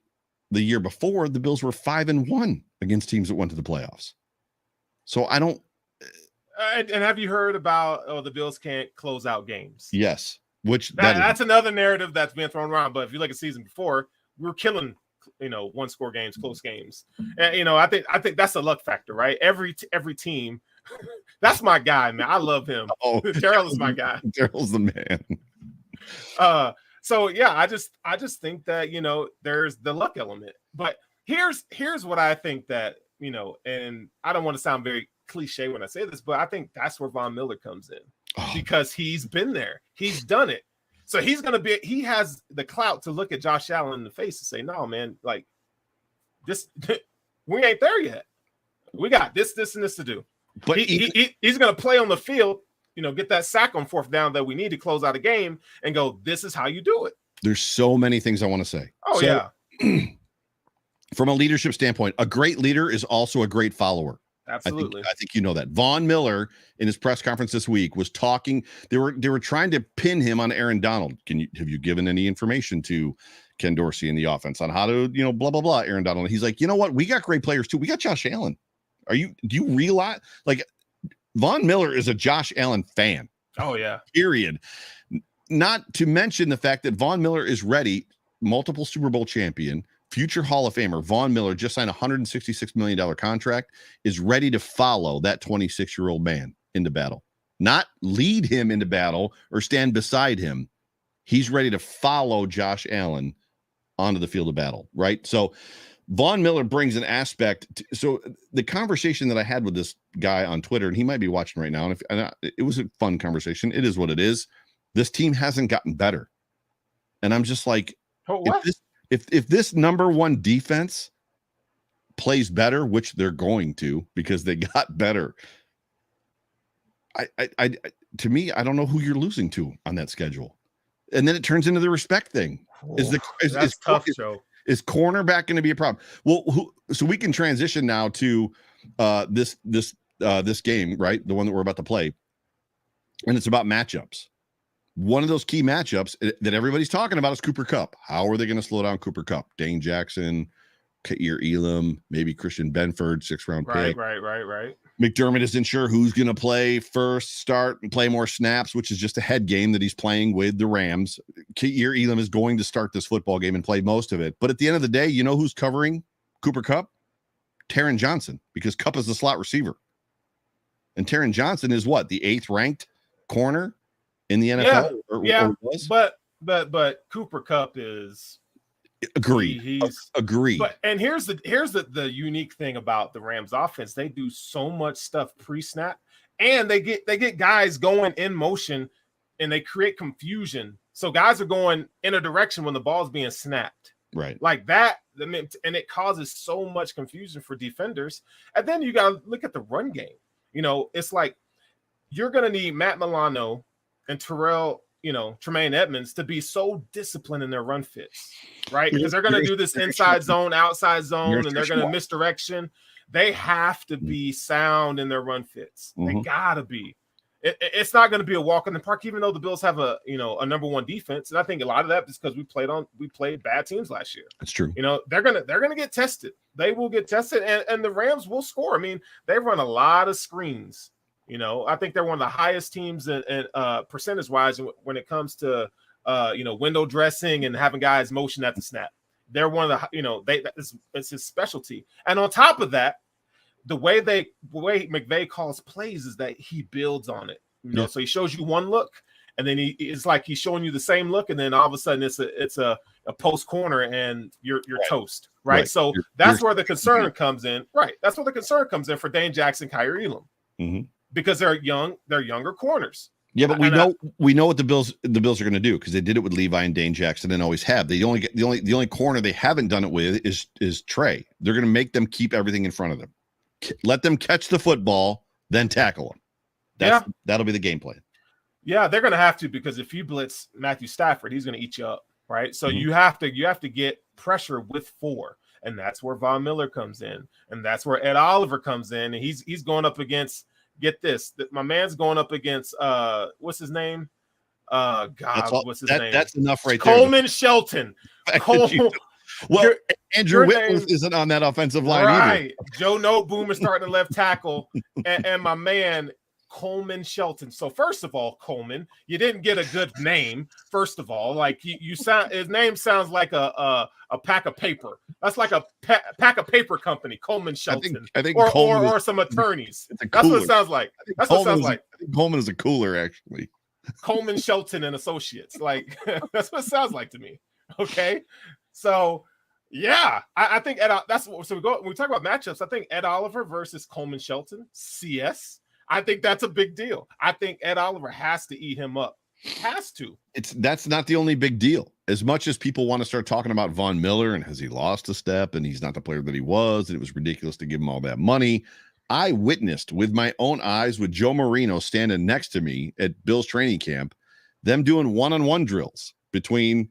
the year before, the Bills were 5-1 against teams that went to the playoffs. So I don't. And have you heard about the Bills can't close out games? Yes, that's another narrative that's been thrown around. But if you look at season before, we were killing, one-score games, close games. And I think that's a luck factor, right? Every team. That's my guy, man. I love him. Oh, Terrell is my guy. Terrell's the man. So yeah, I just think that there's the luck element. But here's what I think that and I don't want to sound very cliche when I say this, but I think that's where Von Miller comes in because he's been there, he's done it. So he has the clout to look at Josh Allen in the face and say, no, man, like this, we ain't there yet. We got this, and this to do. But he's going to play on the field, get that sack on 4th down that we need to close out a game and go, this is how you do it. There's so many things I want to say. From a leadership standpoint, a great leader is also a great follower. Absolutely. I think you know that. Von Miller in his press conference this week was talking. They were trying to pin him on Aaron Donald. Have you given any information to Ken Dorsey in the offense on how to, blah, blah, blah, Aaron Donald? And he's like, you know what? We got great players too. We got Josh Allen. Do you realize, like, Von Miller is a Josh Allen fan? Oh yeah. Period. Not to mention the fact that Von Miller is ready, multiple Super Bowl champion, future Hall of Famer. Von Miller just signed a $166 million contract, is ready to follow that 26-year-old man into battle. Not lead him into battle or stand beside him. He's ready to follow Josh Allen onto the field of battle, right? So Von Miller brings an aspect. So the conversation that I had with this guy on Twitter, and he might be watching right now, and it was a fun conversation. It is what it is. This team hasn't gotten better. And I'm just like, if this number one defense plays better, which they're going to because they got better. To me, I don't know who you're losing to on that schedule. And then it turns into the respect thing. That's tough, Joe. Is cornerback going to be a problem? Well, so we can transition now to this game, right? The one that we're about to play. And it's about matchups. One of those key matchups that everybody's talking about is Cooper Kupp. How are they going to slow down Cooper Kupp? Dane Jackson, Kair Elam, maybe Christian Benford, 6th-round pick. Right. McDermott isn't sure who's going to play first, start, and play more snaps, which is just a head game that he's playing with the Rams. Kair Elam is going to start this football game and play most of it. But at the end of the day, you know who's covering Cooper Kupp? Taron Johnson, because Kupp is the slot receiver. And Taron Johnson is what? The 8th-ranked corner in the NFL? Or was? But Cooper Kupp is... Agreed. Agreed. And here's the unique thing about the Rams offense. They do so much stuff pre-snap, and they get guys going in motion, and they create confusion. So guys are going in a direction when the ball's being snapped. Right. Like that, and it causes so much confusion for defenders. And then you got to look at the run game. It's like you're going to need Matt Milano and Tremaine Edmonds to be so disciplined in their run fits, right? Because they're going to do this inside zone, outside zone, and they're going to misdirection. They have to be sound in their run fits. They got to be. It's not going to be a walk in the park, even though the Bills have a number one defense. And I think a lot of that is because we played bad teams last year. That's true. They're gonna get tested. They will get tested, and the Rams will score. I mean, they run a lot of screens. I think they're one of the highest teams in percentage wise when it comes to window dressing and having guys motion at the snap. They're one of the it's his specialty. And on top of that, the way McVay calls plays is that he builds on it. So he shows you one look, and then it's like he's showing you the same look, and then all of a sudden it's a post corner and you're toast, right? So that's where the concern comes in. Right, that's where the concern comes in for Dane Jackson, Kair Elam. Mm-hmm. Because they're younger corners. Yeah, but we know what the Bills are going to do because they did it with Levi and Dane Jackson and always have. The only corner they haven't done it with is Trey. They're going to make them keep everything in front of them. Let them catch the football, then tackle them. That'll be the game plan. Yeah, they're going to have to, because if you blitz Matthew Stafford, he's going to eat you up, right? So you have to get pressure with 4, and that's where Von Miller comes in, and that's where Ed Oliver comes in, and he's going up against. Get this, my man's going up against what's his name? What's his name? That's enough right Coleman there. Shelton. Well, Andrew Whitworth isn't on that offensive line either. Joe Noteboom is starting to left tackle, and my man Coleman Shelton. So first of all, Coleman, you didn't get a good name. First of all, like you sound, his name sounds like a pack of paper. That's like a pack of paper company, Coleman Shelton. I think or some attorneys. That's what it sounds like. That's what it sounds like. I think Coleman is a cooler, actually. Coleman Shelton and Associates. Like that's what it sounds like to me. Okay, so yeah, I think that's what. So when we talk about matchups, I think Ed Oliver versus Coleman Shelton, CS. I think that's a big deal. I think Ed Oliver has to eat him up. Has to. That's not the only big deal. As much as people want to start talking about Von Miller and has he lost a step and he's not the player that he was, and it was ridiculous to give him all that money. I witnessed with my own eyes with Joe Marino standing next to me at Bill's training camp, them doing one-on-one drills between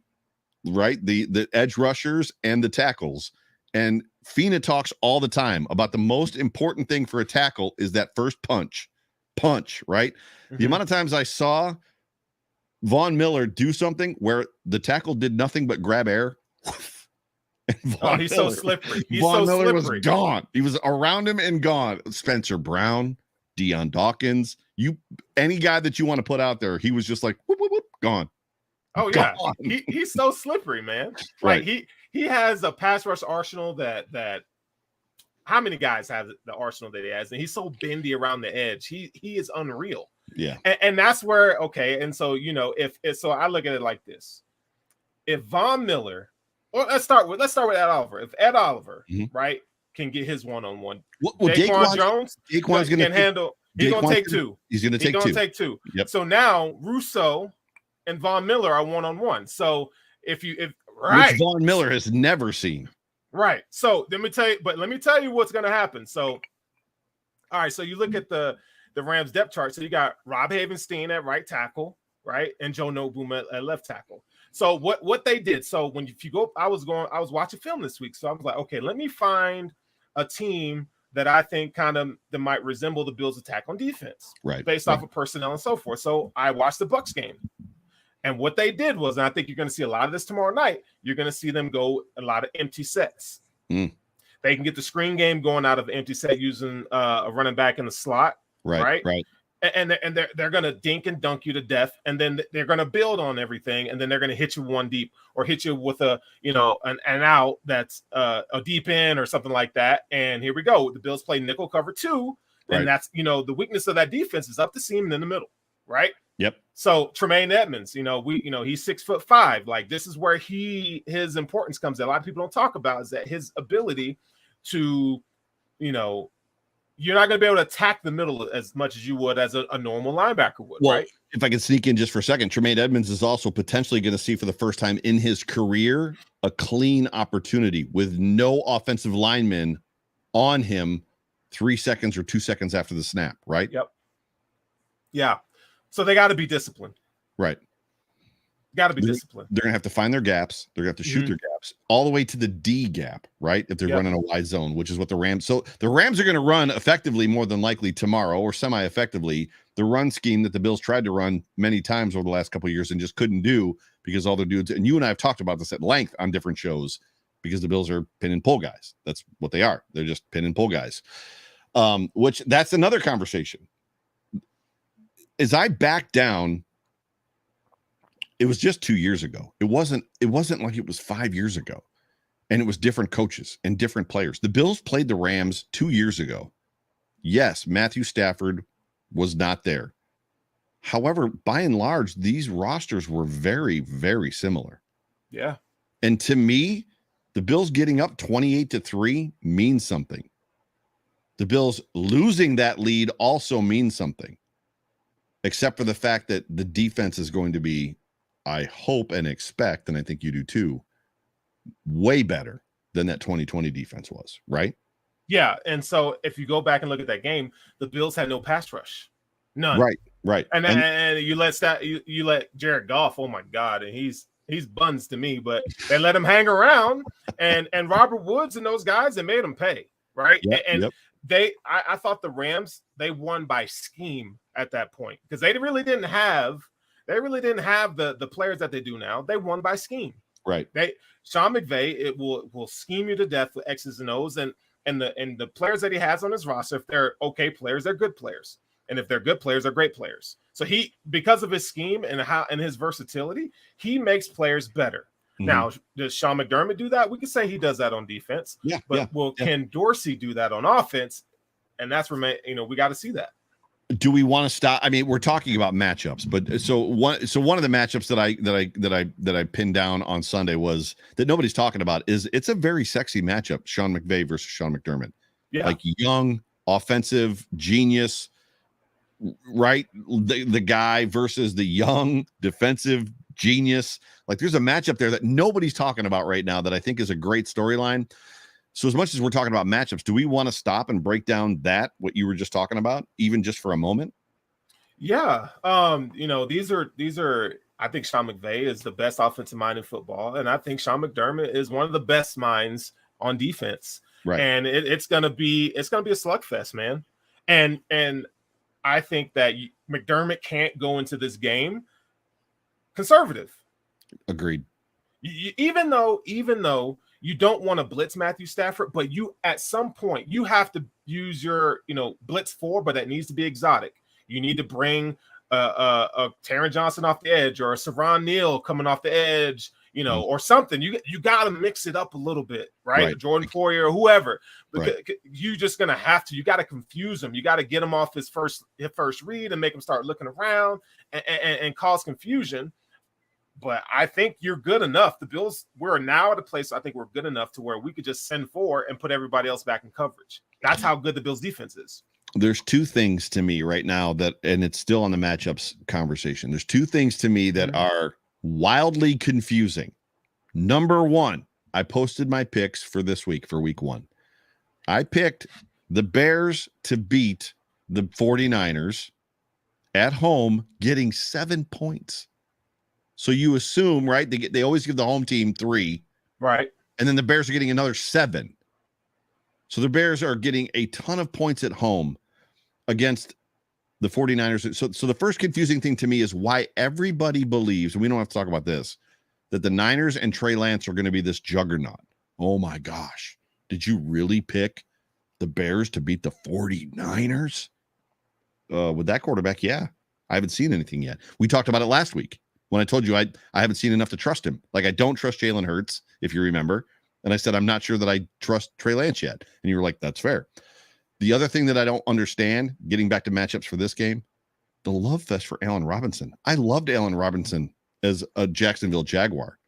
the edge rushers and the tackles. And Fina talks all the time about the most important thing for a tackle is that first punch, right? Mm-hmm. The amount of times I saw Von Miller do something where the tackle did nothing but grab air. He's so slippery. Von Miller was gone. He was around him and gone. Spencer Brown, Deion Dawkins, any guy that you want to put out there, he was just like, whoop, whoop, whoop, gone. Oh, yeah. He's so slippery, man. Right. He has a pass rush arsenal that how many guys have the arsenal that he has? And he's so bendy around the edge. He is unreal. Yeah. And that's where, okay. And so, so I look at it like this. If Von Miller, well, let's start with Ed Oliver. If Ed Oliver, right, can get his one-on-one, Daquan Jones can handle. He's going to take 2. He's going to take 2. Yep. So now Russo and Von Miller are one-on-one. So if which Von Miller has never seen. Right. So let me tell you what's going to happen. So, all right. So you look at the Rams depth chart. So you got Rob Havenstein at right tackle, right, and Joe Noteboom at left tackle. So what they did. So if you go, I was watching film this week. So I was like, okay, let me find a team that I think that might resemble the Bills' attack on defense, right, based off of personnel and so forth. So I watched the Bucs game. And what they did was, and I think you're going to see a lot of this tomorrow night, you're going to see them go a lot of empty sets. They can get the screen game going out of the empty set using a running back in the slot. Right. And they're going to dink and dunk you to death. And then they're going to build on everything. And then they're going to hit you one deep or hit you with an out that's a deep end or something like that. And here we go. The Bills play nickel cover 2. And that's, the weakness of that defense is up the seam and in the middle. Right. Yep. So Tremaine Edmonds, he's 6'5". Like, this is where his importance comes in. A lot of people don't talk about is that his ability to, you're not going to be able to attack the middle as much as you would as a normal linebacker would. Well, right. If I can sneak in just for a second, Tremaine Edmonds is also potentially going to see for the first time in his career a clean opportunity with no offensive lineman on him 3 seconds or 2 seconds after the snap. Right. Yep. Yeah. So they got to be disciplined. Right. Got to be disciplined. They're going to have to find their gaps. They're going to have to shoot their gaps all the way to the D gap, right? If they're running a wide zone, which is what the Rams. So the Rams are going to run effectively more than likely tomorrow, or semi-effectively, the run scheme that the Bills tried to run many times over the last couple of years and just couldn't do because all their dudes. And you and I have talked about this at length on different shows because the Bills are pin and pull guys. That's what they are. They're just pin and pull guys. Which that's another conversation. As I back down, it was just 2 years ago. It wasn't like it was 5 years ago. And it was different coaches and different players. The Bills played the Rams 2 years ago. Yes, Matthew Stafford was not there. However, by and large, these rosters were very, very similar. Yeah. And to me, the Bills getting up 28-3 means something. The Bills losing that lead also means something. Except for the fact that the defense is going to be, I hope and expect, and I think you do too, way better than that 2020 defense was, right? Yeah, and so if you go back and look at that game, the Bills had no pass rush. None. Right. And you let Jared Goff, oh my God, and he's buns to me, but they let him hang around and Robert Woods and those guys, they made him pay, right? Yep. I thought the Rams, they won by scheme at that point because they really didn't have the players that they do now. They won by scheme. Right. Sean McVay will scheme you to death with X's and O's and the players that he has on his roster, if they're okay players, they're good players. And if they're good players, they're great players. So because of his scheme and his versatility, he makes players better. Mm-hmm. Now, does Sean McDermott do that? We could say he does that on defense. Yeah. But can Dorsey do that on offense? And that's where we got to see that. Do we want to stop? I mean, we're talking about matchups, but so one of the matchups that I pinned down on Sunday was that nobody's talking about is it's a very sexy matchup, Sean McVay versus Sean McDermott. Yeah. Like young, offensive, genius, right? The guy versus the young, defensive genius. Like there's a matchup there that nobody's talking about right now that I think is a great storyline. So as much as we're talking about matchups, do we want to stop and break down what you were just talking about, even just for a moment? Yeah. These are I think Sean McVay is the best offensive mind in football. And I think Sean McDermott is one of the best minds on defense. Right. And it's gonna be a slugfest, man. And I think that McDermott can't go into this game conservative. Agreed. Even though you don't want to blitz Matthew Stafford, but you at some point you have to use your blitz 4, but that needs to be exotic. You need to bring a Taron Johnson off the edge or a Savron Neal coming off the edge, or something. You got to mix it up a little bit, right? Jordan Poyer or whoever. Because you just gonna have to. You got to confuse him. You got to get him off his first read and make him start looking around and cause confusion. But I think you're good enough. The Bills, we're now at a place I think we're good enough to where we could just send 4 and put everybody else back in coverage. That's how good the Bills defense is. There's two things to me right now and it's still on the matchups conversation. There's two things to me that are wildly confusing. Number one, I posted my picks for this week, for week 1. I picked the Bears to beat the 49ers at home, getting 7 points. So you assume, right? They always give the home team 3. Right. And then the Bears are getting another 7. So the Bears are getting a ton of points at home against the 49ers. So the first confusing thing to me is why everybody believes, and we don't have to talk about this, that the Niners and Trey Lance are going to be this juggernaut. Oh my gosh. Did you really pick the Bears to beat the 49ers? With that quarterback, yeah. I haven't seen anything yet. We talked about it last week when I told you I haven't seen enough to trust him. Like, I don't trust Jalen Hurts, if you remember. And I said, I'm not sure that I trust Trey Lance yet. And you were like, that's fair. The other thing that I don't understand, getting back to matchups for this game, the love fest for Allen Robinson. I loved Allen Robinson as a Jacksonville Jaguar.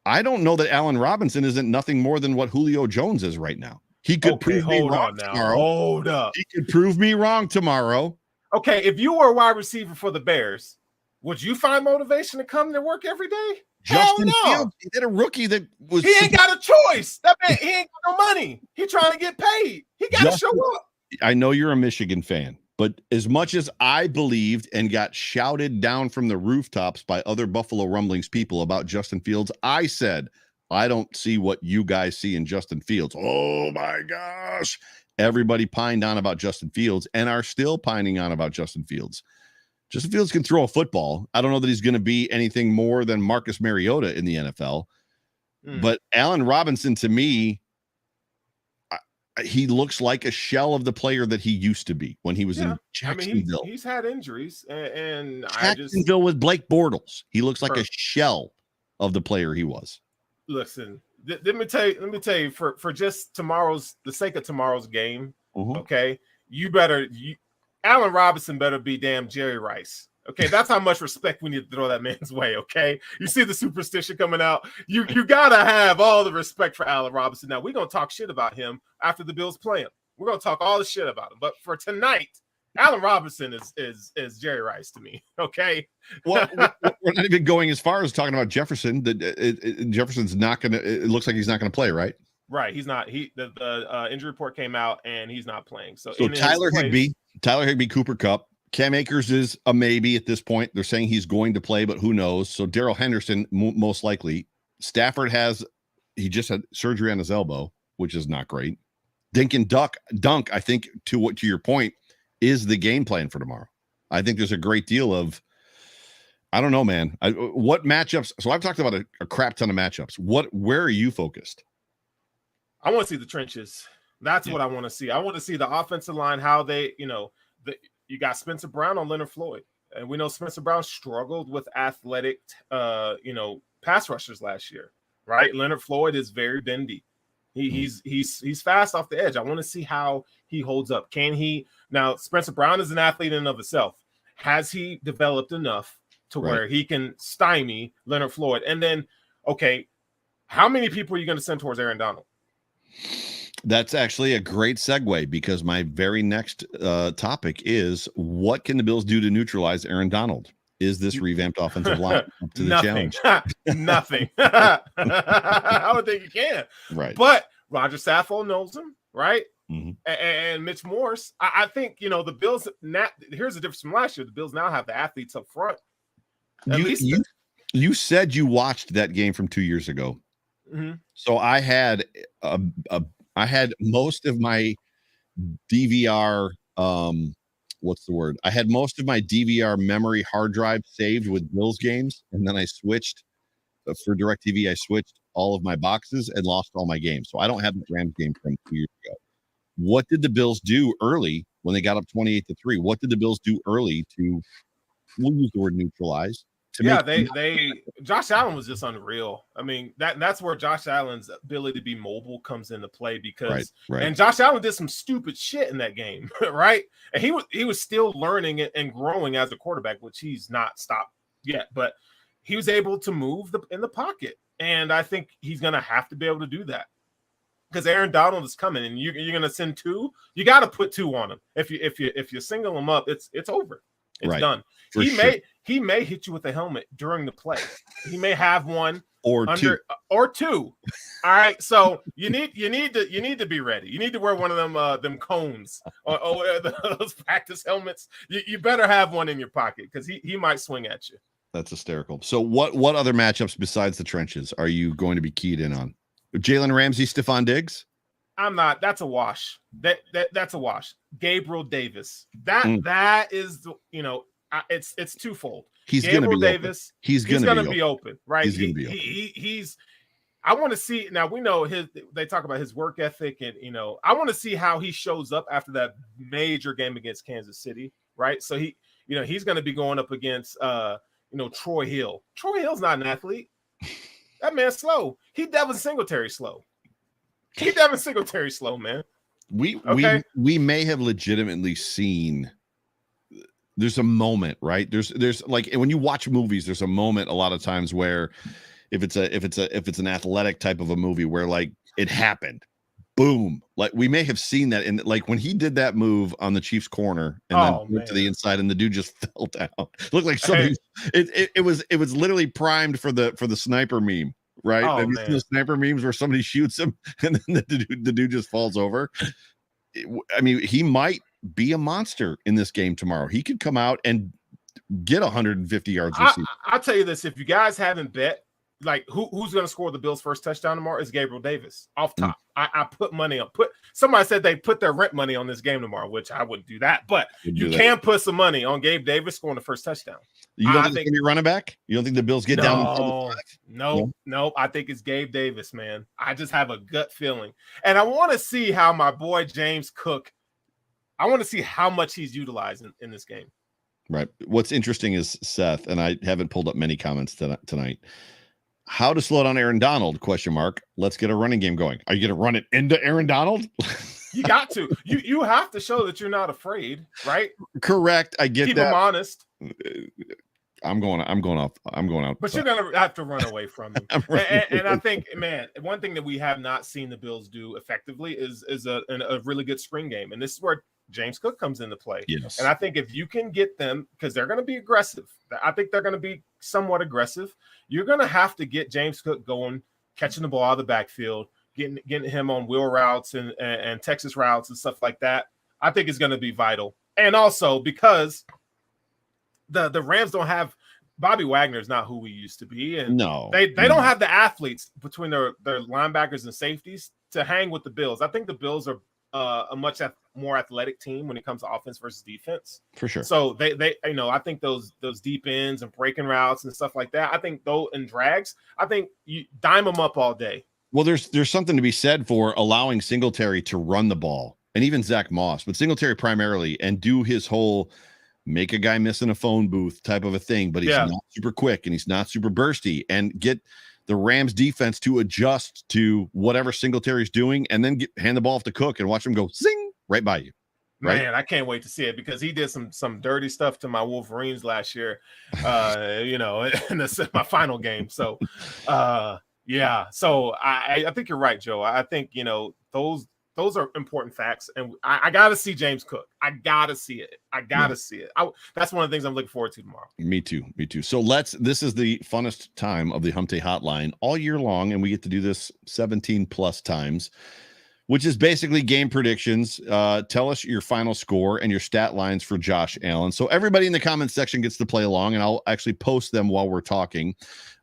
I don't know that Allen Robinson isn't nothing more than what Julio Jones is right now. He could prove me wrong tomorrow. Hold up. He could prove me wrong tomorrow. Okay, if you were a wide receiver for the Bears, would you find motivation to come to work every day? Justin Fields, he did a rookie that was. He ain't got a choice. That man, he ain't got no money. He trying to get paid. He got to show up. I know you're a Michigan fan, but as much as I believed and got shouted down from the rooftops by other Buffalo Rumblings people about Justin Fields, I said, I don't see what you guys see in Justin Fields. Oh my gosh. Everybody pined on about Justin Fields and are still pining on about Justin Fields. Justin Fields can throw a football. I don't know that he's going to be anything more than Marcus Mariota in the NFL. But Allen Robinson, to me, he looks like a shell of the player that he used to be when he was in Jacksonville. I mean, he's had injuries, and Jacksonville with Blake Bortles. He looks like a shell of the player he was. Listen, let me tell you, for just the sake of tomorrow's game, okay, Allen Robinson better be damn Jerry Rice. Okay, that's how much respect we need to throw that man's way. Okay, you see the superstition coming out. You gotta have all the respect for Allen Robinson. Now we're gonna talk shit about him after the Bills play him. We're gonna talk all the shit about him. But for tonight, Allen Robinson is Jerry Rice to me. Okay. Well, we're not even going as far as talking about Jefferson. Jefferson's not gonna. It looks like he's not gonna play, right? Right. He's not. The injury report came out and he's not playing. So Tyler Higbee, Cooper Kupp. Cam Akers is a maybe at this point. They're saying he's going to play, but who knows? So Darrell Henderson, most likely. Stafford he just had surgery on his elbow, which is not great. Dunk, I think, to your point, is the game plan for tomorrow. I think there's a great deal of, I don't know, man. What matchups? So I've talked about a crap ton of matchups. Where are you focused? I want to see the trenches. That's what I want to see. I want to see the offensive line, how they, you got Spencer Brown on Leonard Floyd. And we know Spencer Brown struggled with athletic, pass rushers last year, right? Leonard Floyd is very bendy. He's fast off the edge. I want to see how he holds up. Can he? Now, Spencer Brown is an athlete in and of itself. Has he developed enough to where he can stymie Leonard Floyd? And then, okay, how many people are you going to send towards Aaron Donald? That's actually a great segue because my very next topic is what can the Bills do to neutralize Aaron Donald? Is this revamped offensive line up to the challenge? Nothing. I would think you can. Right. But Roger Saffold knows him, right? Mm-hmm. And Mitch Morse. I think, the Bills, here's the difference from last year. The Bills now have the athletes up front. You said you watched that game from 2 years ago. Mm-hmm. So I had I had most of my DVR, what's the word? I had most of my DVR memory hard drive saved with Bills games, and then I switched for DirecTV. I switched all of my boxes and lost all my games. So I don't have the Rams game from 2 years ago. What did the Bills do early when they got up 28-3? What did the Bills do early to, we'll use the word neutralize? Josh Allen was just unreal. I mean, that's where Josh Allen's ability to be mobile comes into play because and Josh Allen did some stupid shit in that game, right? And he was still learning and growing as a quarterback, which he's not stopped yet, but he was able to move in the pocket. And I think he's going to have to be able to do that because Aaron Donald is coming and you're going to send two. You got to put two on him. If you single him up, it's over. It's Right. done. He may hit you with a helmet during the play. He may have one or two. All right. So you need to be ready. You need to wear one of them cones or those practice helmets. You better have one in your pocket because he might swing at you. That's hysterical. So what other matchups besides the trenches are you going to be keyed in on? Jalen Ramsey, Stephon Diggs? I'm not. That's a wash. That's a wash. Gabriel Davis. That is, it's twofold. He's going to be Davis. Open. He's going to be open, right? He's going to be open. He's. I want to see now. We know they talk about his work ethic, and I want to see how he shows up after that major game against Kansas City, right? So he's going to be going up against Troy Hill. Troy Hill's not an athlete. That man's slow. Devin Singletary slow. Devin Singletary slow, man. We may have legitimately seen. There's a moment, right? There's like when you watch movies, there's a moment a lot of times where if it's an athletic type of a movie where like it happened, boom. Like we may have seen that in like when he did that move on the Chiefs corner and then went to the inside and the dude just fell down. It looked like something. It was literally primed for the sniper meme, right? Have you seen the sniper memes where somebody shoots him and then the dude just falls over? I mean, he might be a monster in this game tomorrow. He could come out and get 150 yards. I'll tell you this: if you guys haven't bet, like who's going to score the Bills' first touchdown tomorrow is Gabriel Davis off top. I put money on. Somebody said they put their rent money on this game tomorrow, which I wouldn't do that, but you can put some money on Gabe Davis scoring the first touchdown. You don't think it's going to be running back? You don't think the Bills get down? No. I think it's Gabe Davis, man. I just have a gut feeling, and I want to see how my boy James Cook. I want to see how much he's utilized in this game. Right. What's interesting is Seth, and I haven't pulled up many comments tonight. How to slow down Aaron Donald? ? Let's get a running game going. Are you going to run it into Aaron Donald? You got to. You have to show that you're not afraid, right? Correct. I get Keep that. Keep him honest. I'm going out. But you're going to have to run away from him. and I think, man, one thing that we have not seen the Bills do effectively is a really good screen game. And this is where James Cook comes into play. Yes. And I think if you can get them, because they're going to be aggressive. I think they're going to be somewhat aggressive. You're going to have to get James Cook going, catching the ball out of the backfield, getting him on wheel routes and Texas routes and stuff like that. I think it's going to be vital. And also because the Rams don't have Bobby Wagner is not who we used to be. And they don't have the athletes between their linebackers and safeties to hang with the Bills. I think the Bills are a much more athletic team when it comes to offense versus defense. For sure. So they I think those deep ends and breaking routes and stuff like that, I think and drags, I think you dime them up all day. Well, there's something to be said for allowing Singletary to run the ball and even Zach Moss, but Singletary primarily and do his whole make a guy miss in a phone booth type of a thing, but he's not super quick and he's not super bursty, and get the Rams defense to adjust to whatever Singletary's doing and then hand the ball off to Cook and watch him go zing right by you. Right? Man, I can't wait to see it because he did some dirty stuff to my Wolverines last year, in the semifinal game. So, So I think you're right, Joe. I think, those are important facts, and I got to see James Cook. I got to see it. That's one of the things I'm looking forward to tomorrow. Me too. So this is the funnest time of the Hump Day Hotline all year long, and we get to do this 17 plus times, which is basically game predictions. Tell us your final score and your stat lines for Josh Allen. So everybody in the comments section gets to play along, and I'll actually post them while we're talking.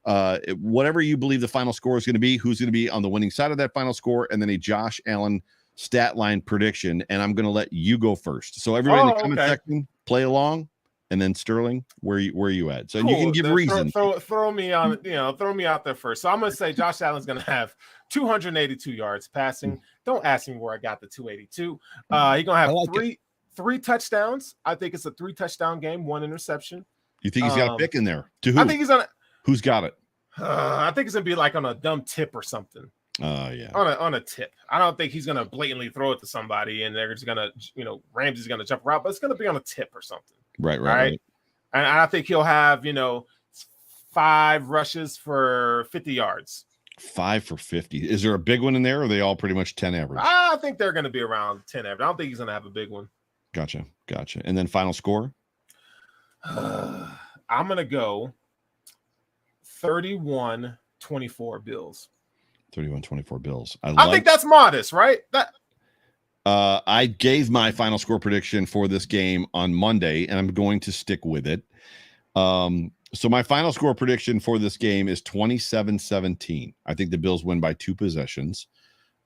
Whatever you believe the final score is going to be, who's going to be on the winning side of that final score, and then a Josh Allen stat line prediction, and I'm going to let you go first. So everybody in the comment section, play along, and then Sterling, where you at? So you can give reason. Throw me on, throw me out there first. So I'm going to say Josh Allen's going to have 282 yards passing. Don't ask me where I got the 282. He's going to have three touchdowns. I think it's a 3-touchdown game, 1 interception. You think he's got a pick in there? To who? I think he's on. Who's got it? I think it's going to be like on a dumb tip or something. Yeah. On a tip. I don't think he's going to blatantly throw it to somebody and they're just going to, Ramsey's going to jump around, but it's going to be on a tip or something. Right. And I think he'll have, 5 rushes for 50 yards. 5 for 50. Is there a big one in there, or are they all pretty much 10 average? I think they're going to be around 10 average. I don't think he's going to have a big one. Gotcha. And then final score? I'm going to go 31-24 Bills. 31-24 Bills. I think that's modest, right? I gave my final score prediction for this game on Monday, and I'm going to stick with it. So my final score prediction for this game is 27-17. I think the Bills win by 2 possessions.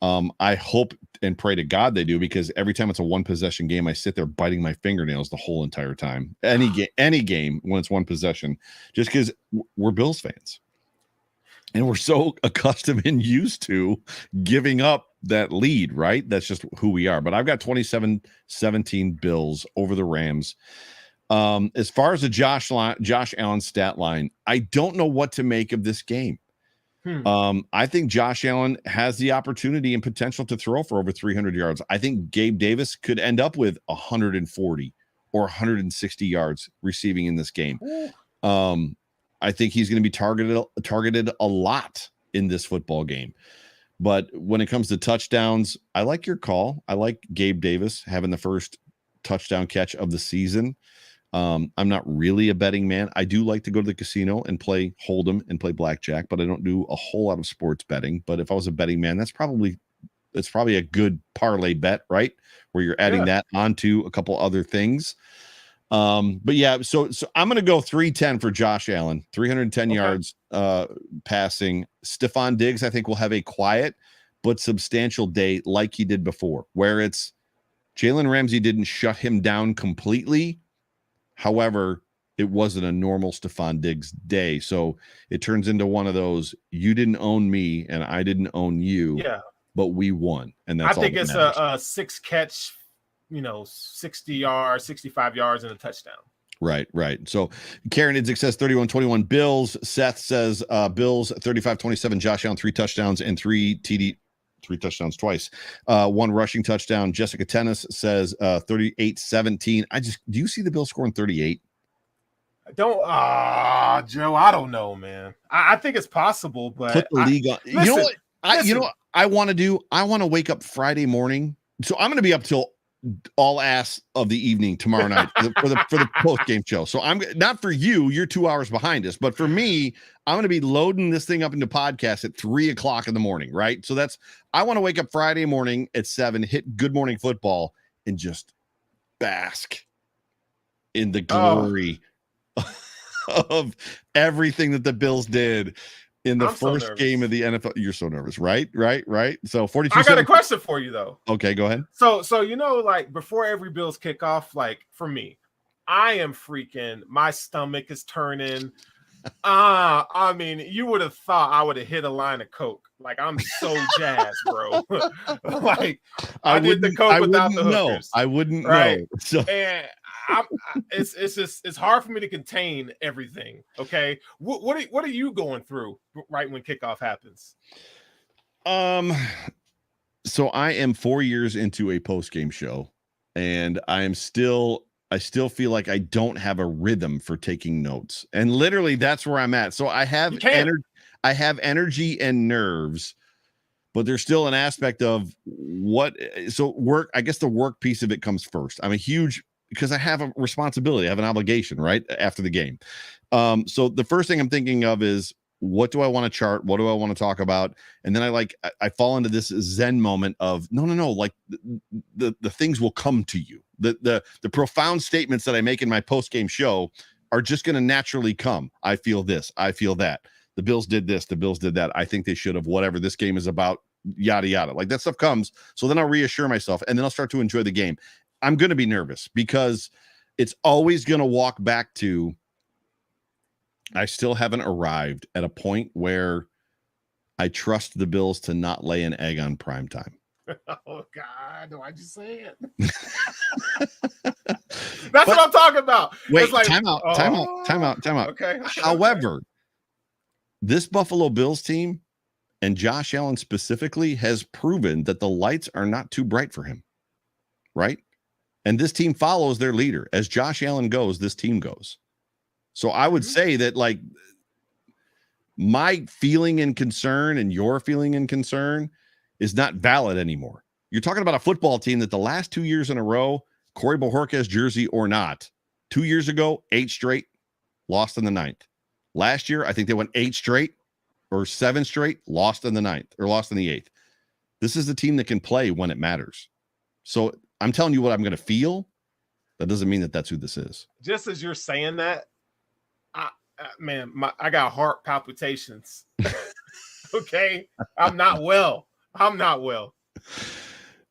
I hope and pray to God they do, because every time it's a 1-possession game, I sit there biting my fingernails the whole entire time. Any game when it's 1 possession, just because we're Bills fans. And we're so accustomed and used to giving up that lead, right? That's just who we are. But I've got 27-17 Bills over the Rams. As far as the Josh Allen stat line, I don't know what to make of this game. I think Josh Allen has the opportunity and potential to throw for over 300 yards. I think Gabe Davis could end up with 140 or 160 yards receiving in this game. I think he's going to be targeted a lot in this football game. But when it comes to touchdowns, I like your call. I like Gabe Davis having the first touchdown catch of the season. I'm not really a betting man. I do like to go to the casino and play Hold'em and play blackjack, but I don't do a whole lot of sports betting. But if I was a betting man, that's probably a good parlay bet, right? Where you're adding that onto a couple other things. But yeah, so I'm going to go 310 for Josh Allen, 310 yards passing. Stephon Diggs, I think, will have a quiet but substantial day like he did before, where it's Jalen Ramsey didn't shut him down completely. However, it wasn't a normal Stephon Diggs day. So it turns into one of those, you didn't own me and I didn't own you, but we won. And that's all. I think it's a 6-catch, 60 yards, 65 yards and a touchdown. Right. So Karen Idzik says 31-21 Bills. Seth says Bills 35-27, Josh Allen 3 touchdowns and 3 touchdowns twice. 1 rushing touchdown. Jessica Tennis says 38-17. Do you see the Bills scoring 38? Joe, I don't know, man. I think it's possible, but put the league on. You know what I want to do? I want to wake up Friday morning. So I'm going to be up till all ass of the evening tomorrow night for the post game show. So I'm not for you. You're 2 hours behind us, but for me, I'm going to be loading this thing up into podcast at 3:00 in the morning. Right. So I want to wake up Friday morning at 7, hit Good Morning Football and just bask in the glory of everything that the Bills did in the first game of the NFL. You're so nervous, right? So 42. I got a question for you though. Okay, go ahead. So like before every Bills kickoff, like for me, I am freaking. My stomach is turning. I mean, you would have thought I would have hit a line of coke. Like I'm so jazzed, bro. Like I did the coke without the hookers. I wouldn't know. So. And it's hard for me to contain everything. Okay, what are you going through right when kickoff happens? So I am 4 years into a post game show, and I still feel like I don't have a rhythm for taking notes, and literally that's where I'm at. So I have energy and nerves, but there's still an aspect of work. I guess the work piece of it comes first. I'm a huge. Because I have a responsibility, I have an obligation, right? After the game. So the first thing I'm thinking of is, what do I want to chart? What do I want to talk about? And then I fall into this Zen moment of no, like the things will come to you. The profound statements that I make in my post-game show are just going to naturally come. I feel this, I feel that. The Bills did this, the Bills did that. I think they should have, whatever this game is about, yada, yada. Like that stuff comes. So then I'll reassure myself and then I'll start to enjoy the game. I'm going to be nervous because it's always going to walk back to, I still haven't arrived at a point where I trust the Bills to not lay an egg on primetime. Oh God, why'd you say it? That's what I'm talking about. Wait, like, time out. Okay. However, this Buffalo Bills team and Josh Allen specifically has proven that the lights are not too bright for him. Right? And this team follows their leader. As Josh Allen goes, this team goes. So I would say that, like, my feeling and concern and your feeling and concern is not valid anymore. You're talking about a football team that the last 2 years in a row, Corey Bojorquez jersey or not, 2 years ago, 8 straight, lost in the 9th. Last year, I think they went 8 straight or 7 straight, lost in the 9th or lost in the 8th. This is the team that can play when it matters. So I'm telling you what I'm going to feel. That doesn't mean that that's who this is. Just as you're saying that, I got heart palpitations. Okay. I'm not well.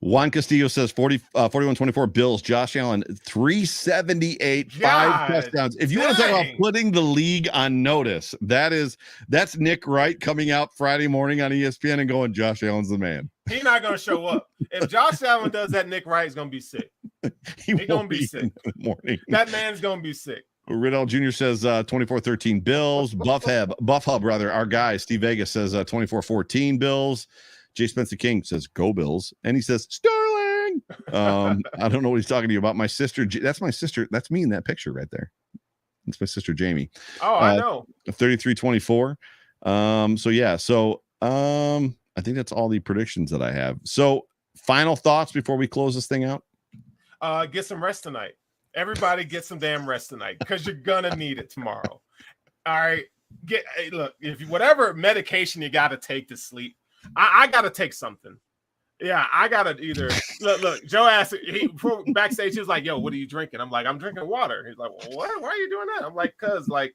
Juan Castillo says 41-24 Bills. Josh Allen, 378, 5 touchdowns. If you want to talk about putting the league on notice, that's Nick Wright coming out Friday morning on ESPN and going, Josh Allen's the man. He's not going to show up. If Josh Allen does that, Nick Wright's going to be sick. He's going to be sick. In the morning. That man's going to be sick. Riddell Jr. says 24-13 Bills. Buff Hub, our guy, Steve Vegas says 24-14 Bills. Jay Spencer King says, go Bills. And he says, Sterling. I don't know what he's talking to you about. My sister, that's my sister. That's me in that picture right there. That's my sister, Jamie. Oh, I know. 33-24. I think that's all the predictions that I have. So final thoughts before we close this thing out? Get some rest tonight. Everybody get some damn rest tonight because you're going to need it tomorrow. All right. Whatever medication you got to take to sleep, I got to take something. Yeah, I got to either look. Joe asked backstage. He was like, "Yo, what are you drinking?" I'm like, "I'm drinking water." He's like, well, "What? Why are you doing that?" I'm like, "Cause I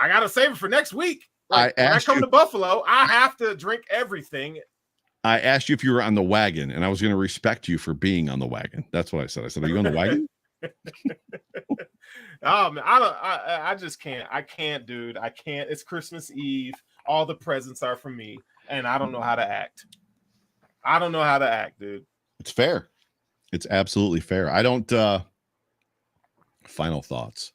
got to save it for next week. When I come to Buffalo, I have to drink everything." I asked you if you were on the wagon, and I was going to respect you for being on the wagon. That's what I said. I said, "Are you on the wagon?" Oh man, I just can't. I can't, dude. I can't. It's Christmas Eve. All the presents are for me. And I don't know how to act. Dude. It's fair. It's absolutely fair. I don't final thoughts.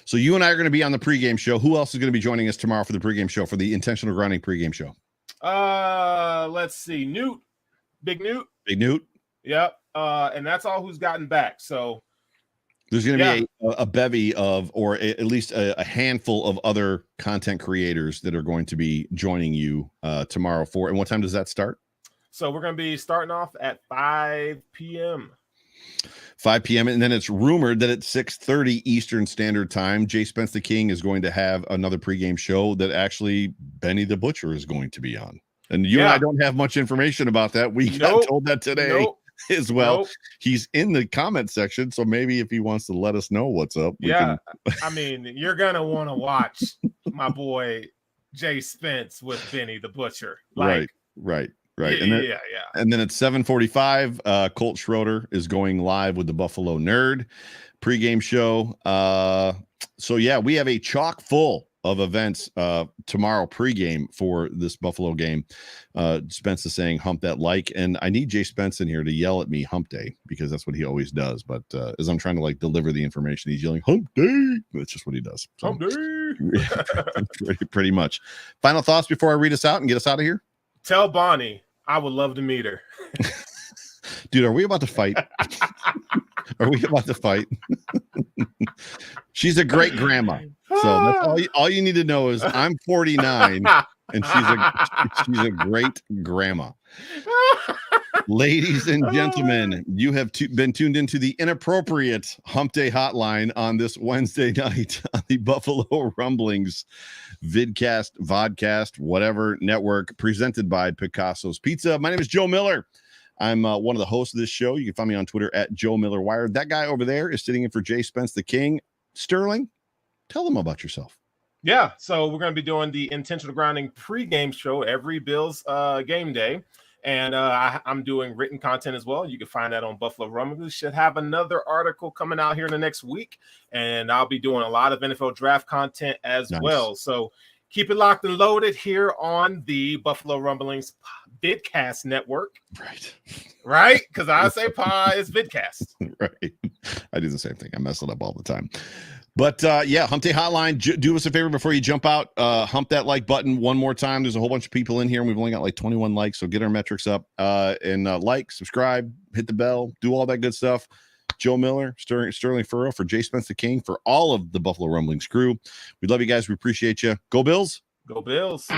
So you and I are going to be on the pregame show. Who else is going to be joining us tomorrow for the pregame show, for the Intentional Grinding pregame show? Let's see. Big Newt. Yep. And that's all who's gotten back. So there's going to be a bevy of, or at least a handful of other content creators that are going to be joining you tomorrow and what time does that start? So we're going to be starting off at 5 p.m. 5 p.m. And then it's rumored that at 6:30 Eastern Standard Time, Jay Spence the King is going to have another pregame show that actually Benny the Butcher is going to be on. And you and I don't have much information about that. We got told that today. As well. He's in the comment section, so maybe if he wants to let us know what's up, I mean, you're gonna want to watch my boy Jay Spence with Benny the Butcher. Right. And then at 7:45, Colt Schrager is going live with the Buffalo Nerd pregame show. We have a chock full of events tomorrow pregame for this Buffalo game. Spence is saying hump that like, and I need Jay Spence in here to yell at me hump day, because that's what he always does. But as I'm trying to deliver the information, he's yelling hump day. That's just what he does. So, hump day. pretty much. Final thoughts before I read us out and get us out of here? Tell Bonnie I would love to meet her. Dude, are we about to fight? She's a great grandma. So that's all you need to know is I'm 49 and she's a great grandma. Ladies and gentlemen, you have been tuned into the inappropriate Hump Day Hotline on this Wednesday night on the Buffalo Rumblings vidcast, vodcast, whatever network, presented by Picasso's Pizza. My name is Joe Miller. I'm one of the hosts of this show. You can find me on Twitter at Joe Miller Wired. That guy over there is sitting in for Jay Spence the King. Sterling, tell them about yourself. Yeah, so we're going to be doing the Intentional Grinding pregame show every Bills game day. And I'm doing written content as well. You can find that on Buffalo Rumblings. Should have another article coming out here in the next week. And I'll be doing a lot of NFL draft content as well. So keep it locked and loaded here on the Buffalo Rumblings vidcast network. Right? Because I say it's vidcast. Right. I do the same thing. I mess it up all the time. But Hump Day Hotline, do us a favor before you jump out. Hump that like button one more time. There's a whole bunch of people in here, and we've only got 21 likes, so get our metrics up. And like, subscribe, hit the bell, do all that good stuff. Joe Miller, Sterling Furrow, for Jay Spence the King, for all of the Buffalo Rumblings crew. We love you guys. We appreciate you. Go Bills. Go Bills.